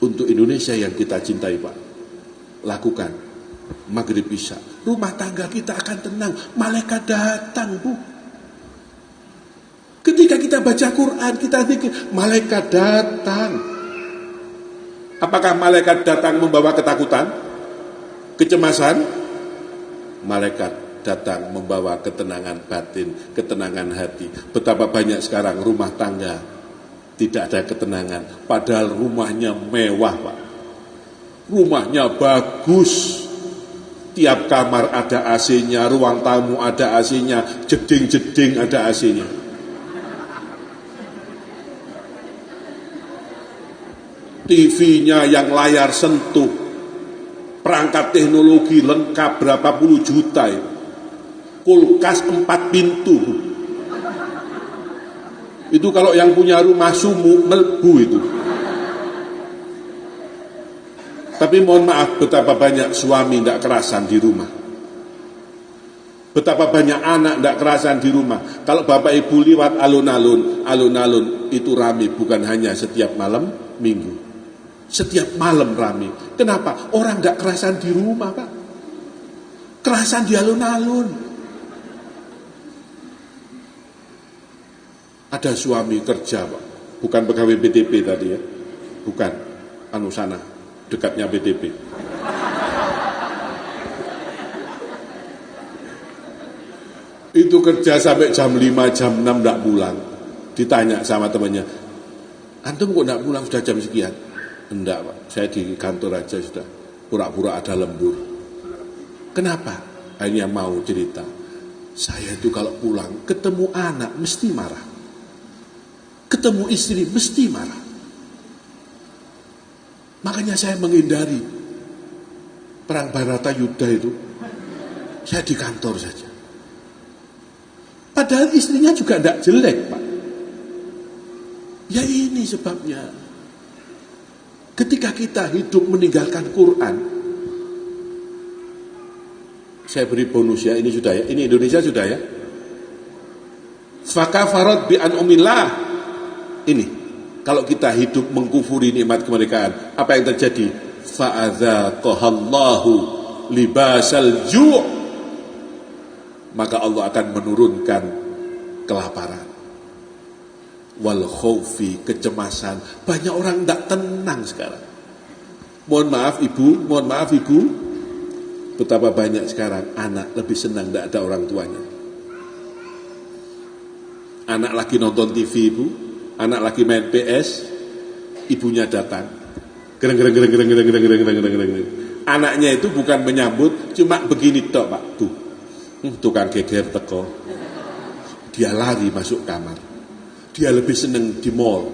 Speaker 1: Untuk Indonesia yang kita cintai, Pak, lakukan maghrib isya. Rumah tangga kita akan tenang. Malaikat datang, Bu. Ketika kita baca Quran, kita zikir, malaikat datang. Apakah malaikat datang membawa ketakutan, kecemasan? Malaikat datang membawa ketenangan batin, ketenangan hati. Betapa banyak sekarang rumah tangga tidak ada ketenangan, padahal rumahnya mewah, Pak. Rumahnya bagus, tiap kamar ada AC-nya, ruang tamu ada AC-nya, jeding-jeding ada AC-nya. TV-nya yang layar sentuh, perangkat teknologi lengkap berapa puluh juta itu. Kulkas 4 pintu. Itu kalau yang punya rumah sumuk melbu itu. Tapi mohon maaf, betapa banyak suami tidak kerasan di rumah. Betapa banyak anak tidak kerasan di rumah. Kalau bapak ibu liwat alun-alun itu rame, bukan hanya setiap malam minggu. Setiap malam rame. Kenapa? Orang tidak kerasan di rumah, Pak. Kerasan di alun-alun. Ada suami kerja, Pak. Bukan pegawai BTP tadi ya. Bukan. Anu sana, dekatnya BTP. Itu kerja sampai jam 5, jam 6 tidak pulang. Ditanya sama temannya, antum kok tidak pulang sudah jam sekian? Enggak, Pak. Saya di kantor aja sudah. Pura-pura ada lembur. Kenapa? Akhirnya mau cerita. Saya itu kalau pulang ketemu anak mesti marah. Ketemu istri mesti marah. Makanya saya menghindari perang Baratayuda itu. Saya di kantor saja. Padahal istrinya juga tidak jelek, Pak. Ya ini sebabnya. Ketika kita hidup meninggalkan Quran. Saya beri bonus ya, ini sudah ya. Ini Indonesia sudah ya. Fakafarat bi an'umillah. Ini, kalau kita hidup mengkufuri nikmat kemerdekaan, apa yang terjadi? Fa'adzaqahallahu libasal ju'. Maka Allah akan menurunkan kelaparan. Wal khaufi, kecemasan. Banyak orang tidak tenang sekarang. Mohon maaf ibu, betapa banyak sekarang anak lebih senang tidak ada orang tuanya. Anak lagi nonton TV, ibu. Anak lagi main PS, ibunya datang. Gereng. Anaknya itu bukan menyambut, cuma begini tok, Pak. Tuh, tukang geger teko. Dia lari masuk kamar. Dia lebih senang di mall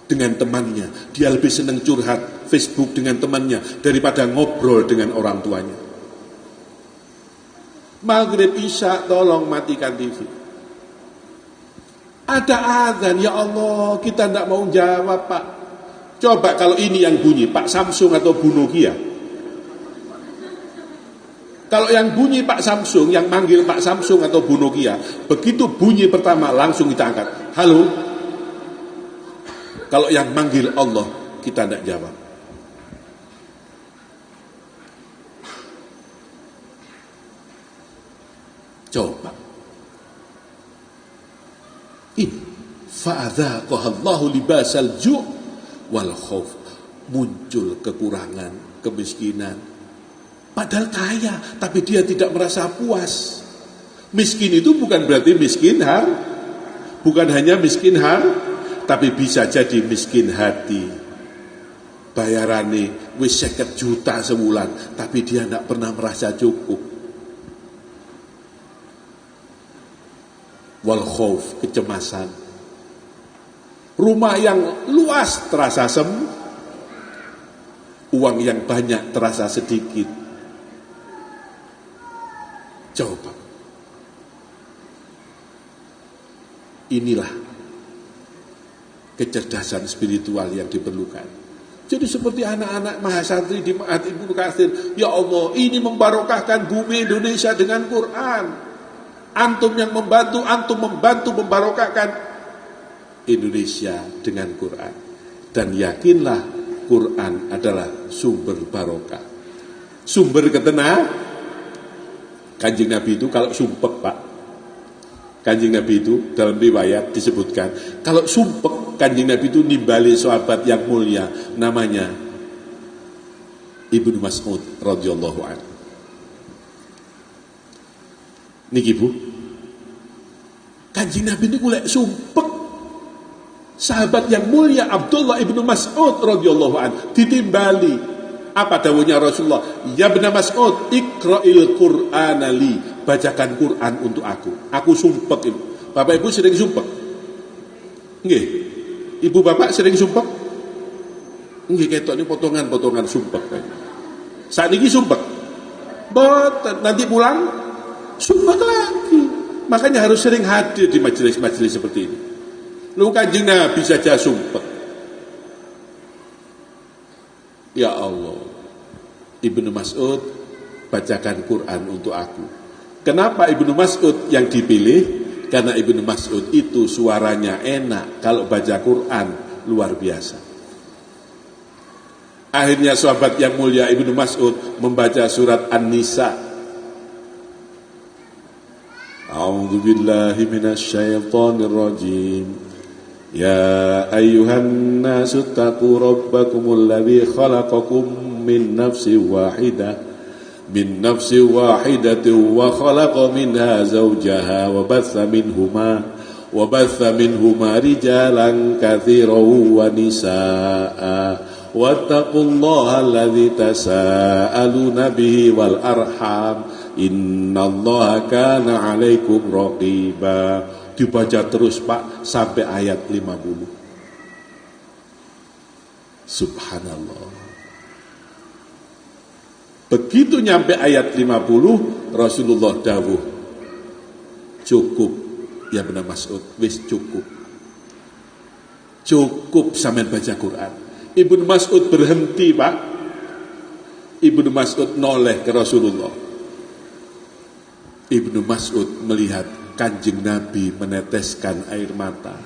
Speaker 1: dengan temannya. Dia lebih senang curhat Facebook dengan temannya daripada ngobrol dengan orang tuanya. Maghrib Isya, tolong matikan TV. Ada azan, ya Allah, kita tidak mau jawab, Pak. Coba kalau ini yang bunyi, Pak Samsung atau Bu Nokia. Kalau yang bunyi Pak Samsung, yang manggil Pak Samsung atau Bu Nokia, begitu bunyi pertama langsung kita angkat. Halo. Kalau yang manggil Allah, kita tidak jawab. Coba. Ini fa'adzaqahallahu libasal ju' wal khauf. Muncul kekurangan, kemiskinan. Padahal kaya, tapi dia tidak merasa puas. Miskin itu bukan berarti miskin bukan hanya miskin tapi bisa jadi miskin hati. Bayarane wis 50 juta sebulan, tapi dia tidak pernah merasa cukup. Wal khauf, kecemasan. Rumah yang luas terasa sempit, uang yang banyak terasa sedikit. Coba. Inilah kecerdasan spiritual yang diperlukan. Jadi seperti anak-anak mahasantri di Ma'had Ibnu Katsir, ya Allah, ini membarokahkan bumi Indonesia dengan Quran. Antum yang membantu, membarokahkan Indonesia dengan Quran. Dan yakinlah Quran adalah sumber barokah, sumber ketenangan. Kanjeng Nabi itu kalau sumpek, Pak, Kanjeng Nabi itu dalam riwayat disebutkan, kalau sumpek Kanjeng Nabi itu nimbali sahabat yang mulia, namanya Ibnu Mas'ud radhiyallahu anhu. Niki Bu, Kanjeng Nabi niku lek sumpek sahabat yang mulia Abdullah ibnu Mas'ud radhiyallahu an ditimbali. Apa dawuhnya Rasulullah? Ya ibnu Mas'ud, iqra'il Qur'ana li, bacakan Quran untuk aku. Aku sumpek Ibu. Bapak Ibu sering sumpek? Nggih. Ibu bapak sering sumpek? Nggih, ketok ini potongan-potongan sumpek. Saat ini sumpek. Boten, nanti pulang sumpek lagi. Makanya harus sering hadir di majelis-majelis seperti ini. Lu Kanjeng Nabi saja sumpek. Ya Allah, Ibnu Mas'ud, bacakan Quran untuk aku. Kenapa Ibnu Mas'ud yang dipilih? Karena Ibnu Mas'ud itu suaranya enak, kalau baca Quran luar biasa. Akhirnya sahabat yang mulia Ibnu Mas'ud membaca surat An-Nisa. A'udzu billahi minasyaitonir rajim. Ya ayyuhan nasu taqu rabbakumul ladzi khalaqakum min nafsin wahidah من نفس واحدة وخلق منها زوجها وبث منهما رجالا كثيرا ونساء واتقوا الله الذي تساءلون به والأرحام إن الله كان عليكم رقيبا. Dibaca terus Pak sampai ayat 50. Subhanallah. Begitu nyampe ayat 50, Rasulullah dawuh, cukup ya benar Mas'ud, wis cukup. Cukup sampean baca Quran. Ibnu Mas'ud berhenti Pak. Ibnu Mas'ud noleh ke Rasulullah. Ibnu Mas'ud melihat Kanjeng Nabi meneteskan air mata.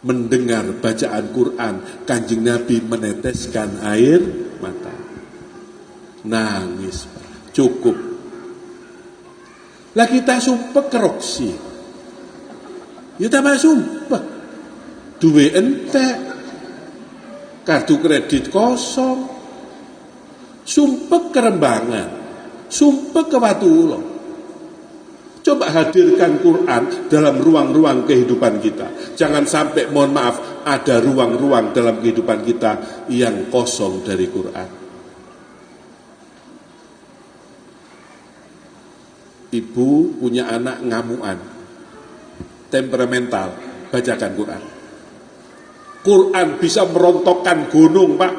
Speaker 1: Mendengar bacaan Quran, Kanjeng Nabi meneteskan air mata. Nangis, cukup. Lah kita sumpah keroksi. Ya tambah sumpah. Duwe entek. Kartu kredit kosong. Sumpah kerembangan. Sumpah kewatulo. Coba hadirkan Quran dalam ruang-ruang kehidupan kita. Jangan sampai, mohon maaf, ada ruang-ruang dalam kehidupan kita yang kosong dari Quran. Ibu punya anak ngamuan, temperamental, bacakan Quran. Quran bisa merontokkan gunung Pak.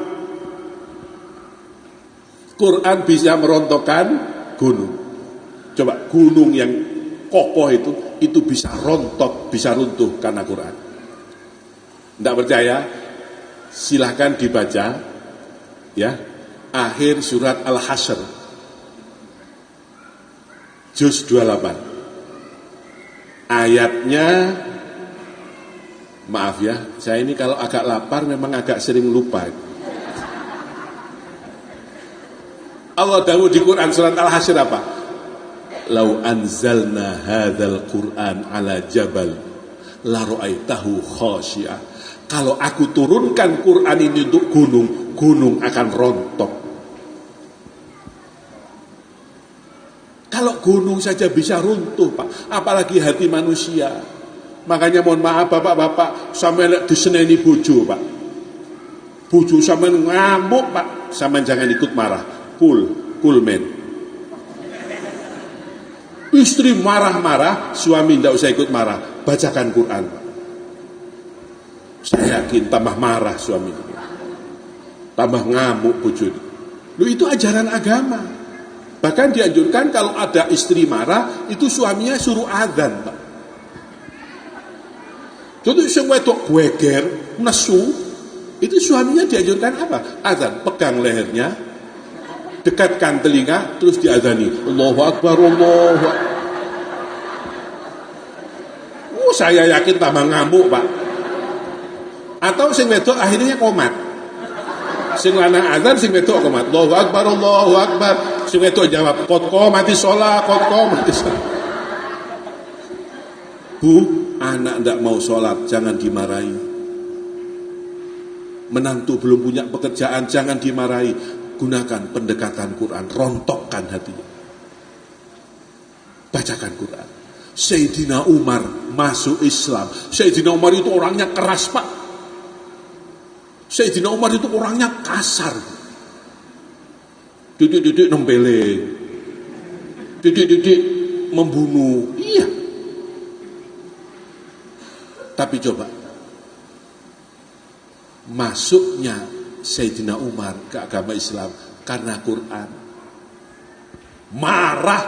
Speaker 1: Quran bisa merontokkan gunung. Coba gunung yang kokoh itu bisa rontok, bisa runtuh karena Quran. Tidak percaya? Silahkan dibaca ya, akhir surat Al-Hasyr. Juz 28. Ayatnya, maaf ya, saya ini kalau agak lapar memang agak sering lupa. Allah dawuh di Quran surat Al-Hasyr apa? Lau anzalna hadzal Qur'an ala jabal la ra'aitahu khashi'ah. Kalau aku turunkan Quran ini untuk gunung, gunung akan rontok. Kalau gunung saja bisa runtuh Pak, apalagi hati manusia. Makanya mohon maaf bapak-bapak, sampai diseneni bojo Pak. Bojo sampai ngamuk Pak, sampai jangan ikut marah. Cool man. Istri marah-marah, suami tidak usah ikut marah. Bacakan Quran Pak. Saya yakin tambah marah suami, tambah ngamuk bojo. Lu itu ajaran agama. Bahkan dianjurkan kalau ada istri marah, itu suaminya suruh adzan, Pak. Jadi sing wedok gweger, nesu, itu suaminya dianjurkan apa? Adzan, pegang lehernya, dekatkan telinga, terus diadzani. Allahu Akbar, Allahu Akbar. Saya yakin tambah ngamuk, Pak. Atau sing wedok akhirnya komat. Sing lanang azan, sing wedok komat. Allahu Akbar, Allahu Akbar. Sing wedok jawab, "Kotko mati sholat, kotko mati sholat." Bu, anak tidak mau sholat, jangan dimarahi. Menantu belum punya pekerjaan, jangan dimarahi. Gunakan pendekatan Quran, rontokkan hatinya. bacakan Quran. Sayyidina Umar masuk Islam. Sayyidina Umar itu orangnya keras, Pak. Sayyidina Umar itu orangnya kasar. Didik-didik nempelin. Didik-didik membunuh. Iya. Tapi coba, masuknya Sayyidina Umar ke agama Islam karena Quran. Marah,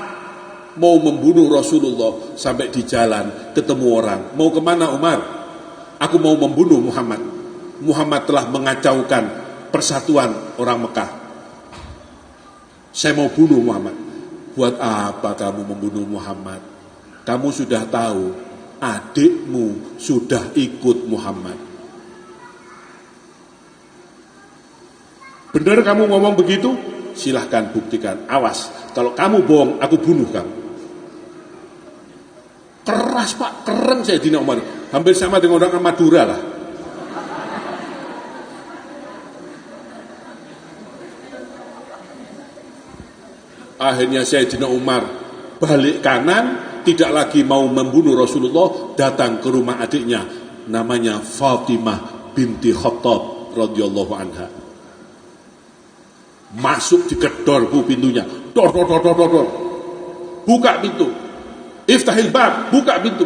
Speaker 1: mau membunuh Rasulullah, sampai di jalan ketemu orang. Mau kemana Umar? Aku mau membunuh Muhammad. Muhammad telah mengacaukan persatuan orang Mekah. Saya mau bunuh Muhammad. Buat apa kamu membunuh Muhammad? Kamu sudah tahu adikmu sudah ikut Muhammad. Benar kamu ngomong begitu? Silahkan buktikan. Awas, kalau kamu bohong, aku bunuh kamu. Keras, Pak, keren Sayyidina Umar. Hampir sama dengan orang Madura lah. Akhirnya Sayyidina Umar balik kanan, tidak lagi mau membunuh Rasulullah, datang ke rumah adiknya, namanya Fatimah binti Khattab radhiyallahu anha. Masuk, digedor pintunya. Dor. Buka pintu. Iftahil bab, buka pintu.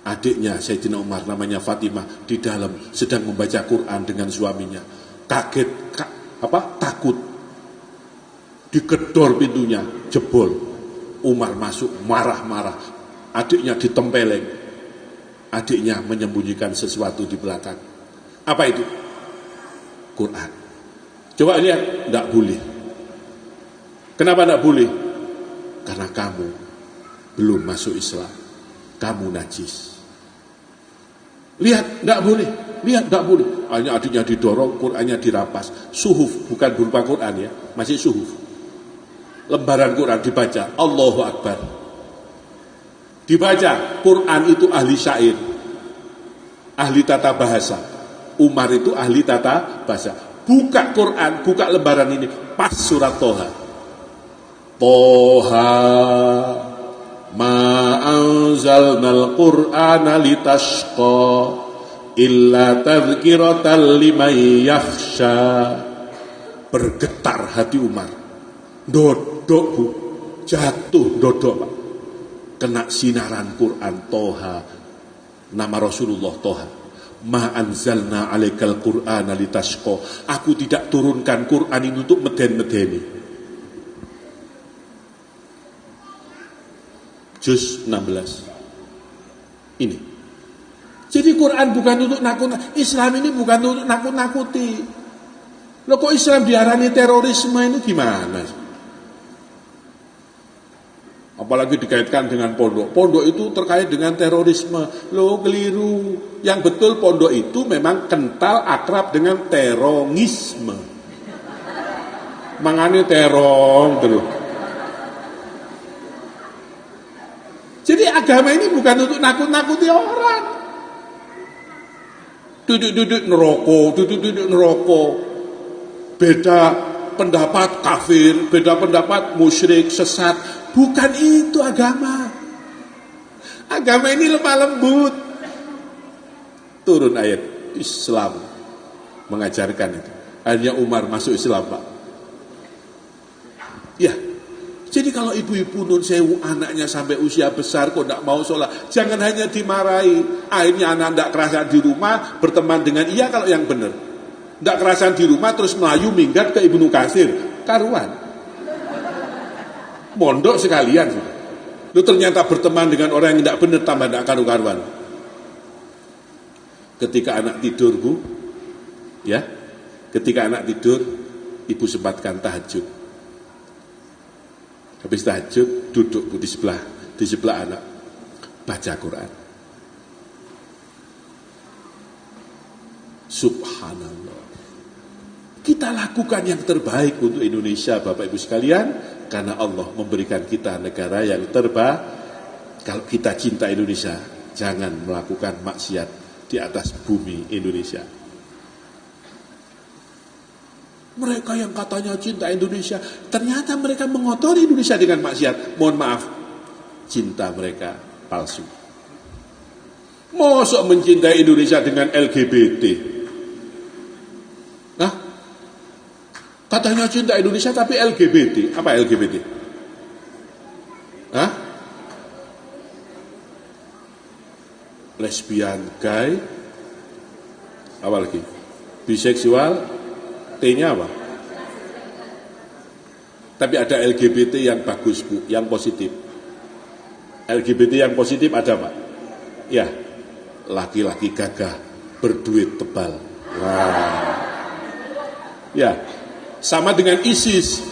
Speaker 1: Adiknya Sayyidina Umar namanya Fatimah di dalam sedang membaca Quran dengan suaminya. Kaget, takut. Digedor pintunya, jebol. Umar masuk marah-marah. Adiknya ditempeleng. Adiknya menyembunyikan sesuatu di belakang. Apa itu? Quran. Coba lihat, tidak boleh. Kenapa tidak boleh? Karena kamu belum masuk Islam. Kamu najis. Lihat, tidak boleh. Lihat, tidak boleh. Hanya adiknya didorong, Qurannya dirampas. Suhuf, bukan berupa Quran ya, masih suhuf. Lembaran Quran dibaca, Allahu Akbar. Dibaca, Quran itu ahli syair, ahli tata bahasa. Umar itu ahli tata bahasa. Buka Quran, buka lembaran ini, pas surat Toha. Toha, ma anzalnal Qur'ana litashqa illa tadhkiratan liman yakhsha. Bergetar hati Umar. Dodok, Bu, jatuh dodok, Pak. Kena sinaran Quran. Toha, nama Rasulullah Toha. Ma anzalna alaikal Qur'ana litashqa. Aku tidak turunkan Quran ini untuk meden-medeni. Juz 16 ini. Jadi Quran bukan untuk nakut-nakuti. Islam ini bukan untuk nakut-nakuti. Loh, kok Islam diarani terorisme ini gimana? Apalagi dikaitkan dengan pondok. Pondok itu terkait dengan terorisme. Loh, keliru. Yang betul pondok itu memang kental akrab dengan terorisme. Mangane terong terus. Jadi agama ini bukan untuk nakut-nakuti orang. Duduk-duduk neraka. Beda pendapat kafir, beda pendapat musyrik, sesat. Bukan itu agama. Agama ini lemah lembut. Turun ayat Islam mengajarkan itu. Akhirnya Umar masuk Islam, Pak. Ya. Jadi kalau ibu-ibu nun sewu anaknya sampai usia besar kok tidak mau sholat, jangan hanya dimarahi. Akhirnya anak tidak kerasan di rumah, berteman dengan iya kalau yang benar. Tidak kerasan di rumah terus melayu minggat ke Ibnu Katsir, karuan. Mondok sekalian. Lu ternyata berteman dengan orang yang tidak benar, tambah tidak karu-karuan. Ketika anak tidur, Bu, ya, ketika anak tidur, ibu sempatkan tahajud. Habis tahajud, duduk, Bu, di sebelah anak, baca Quran. Subhanallah. Kita lakukan yang terbaik untuk Indonesia, Bapak Ibu sekalian, karena Allah memberikan kita negara yang terbaik. Kalau kita cinta Indonesia, jangan melakukan maksiat di atas bumi Indonesia. Mereka yang katanya cinta Indonesia, ternyata mereka mengotori Indonesia dengan maksiat. Mohon maaf, cinta mereka palsu. Mosok mencintai Indonesia dengan LGBT? Nah, katanya cinta Indonesia tapi LGBT. Apa LGBT? Hah? Lesbian, gay, apa lagi? Biseksual, T-nya apa? Tapi ada LGBT yang bagus, Bu, yang positif. LGBT yang positif ada, Pak? Ya, laki-laki gagah, berduit tebal. Wah. Ya, sama dengan ISIS.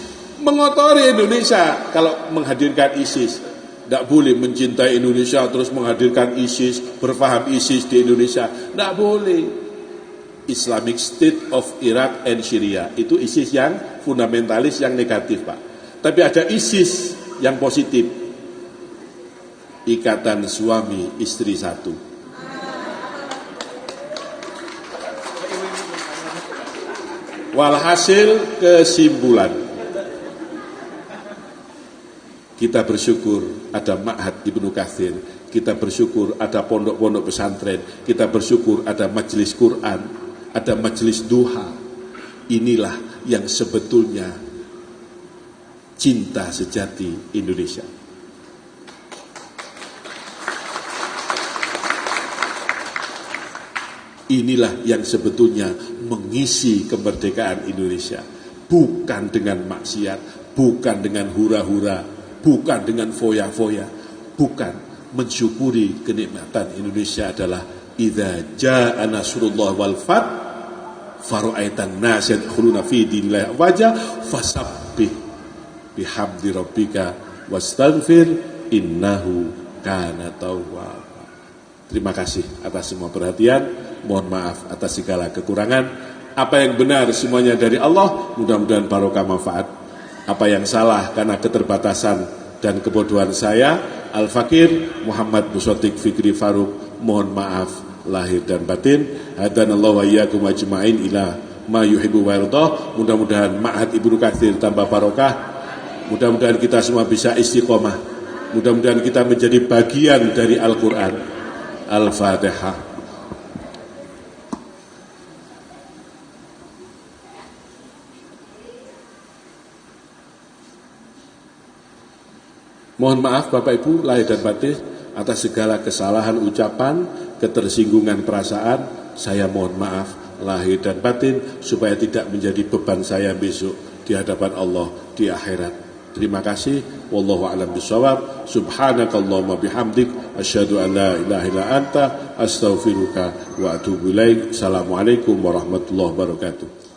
Speaker 1: Mengotori Indonesia kalau menghadirkan ISIS. Tidak boleh mencintai Indonesia terus menghadirkan ISIS, berfaham ISIS di Indonesia. Tidak boleh. Islamic State of Iraq and Syria. Itu ISIS yang fundamentalis, yang negatif, Pak. Tapi ada ISIS yang positif. Ikatan suami istri satu. Walhasil kesimpulan, kita bersyukur ada Ma'had Ibnu Katsir, kita bersyukur ada pondok-pondok pesantren, kita bersyukur ada majelis Quran, ada majelis duha. Inilah yang sebetulnya cinta sejati Indonesia. Inilah yang sebetulnya mengisi kemerdekaan Indonesia. Bukan dengan maksiat, bukan dengan hura-hura, bukan dengan foya-foya, bukan. Mensyukuri kenikmatan Indonesia adalah idza jaa nasrullah wal fath fara'aitan nas yadkhuluna fi dinillah wajah fasabbih bihamdi rabbika wastaghfir innahu kana tawwab. Terima kasih atas semua perhatian. Mohon maaf atas segala kekurangan. Apa yang benar semuanya dari Allah, mudah-mudahan barokah manfaat. Apa yang salah karena keterbatasan dan kebodohan saya, Al-Fakir Muhammad Musotik Fikri Faruk, mohon maaf lahir dan batin. Hadanallahu wa iyyakum ajma'in ila ma yuhibbu wa yardah. Mudah-mudahan Ma'had Ibnu Katsir tambah barokah. Mudah-mudahan kita semua bisa istiqomah. Mudah-mudahan kita menjadi bagian dari Al-Quran. Al-Fatihah. Mohon maaf Bapak Ibu lahir dan batin atas segala kesalahan ucapan, ketersinggungan perasaan. Saya mohon maaf lahir dan batin supaya tidak menjadi beban saya besok di hadapan Allah di akhirat. Terima kasih. Wallahu a'lam bishawab. Subhanakallahumma bihamdik asyhadu an la ilaha illa anta astaghfiruka wa atubu ilaik. Assalamualaikum warahmatullahi wabarakatuh.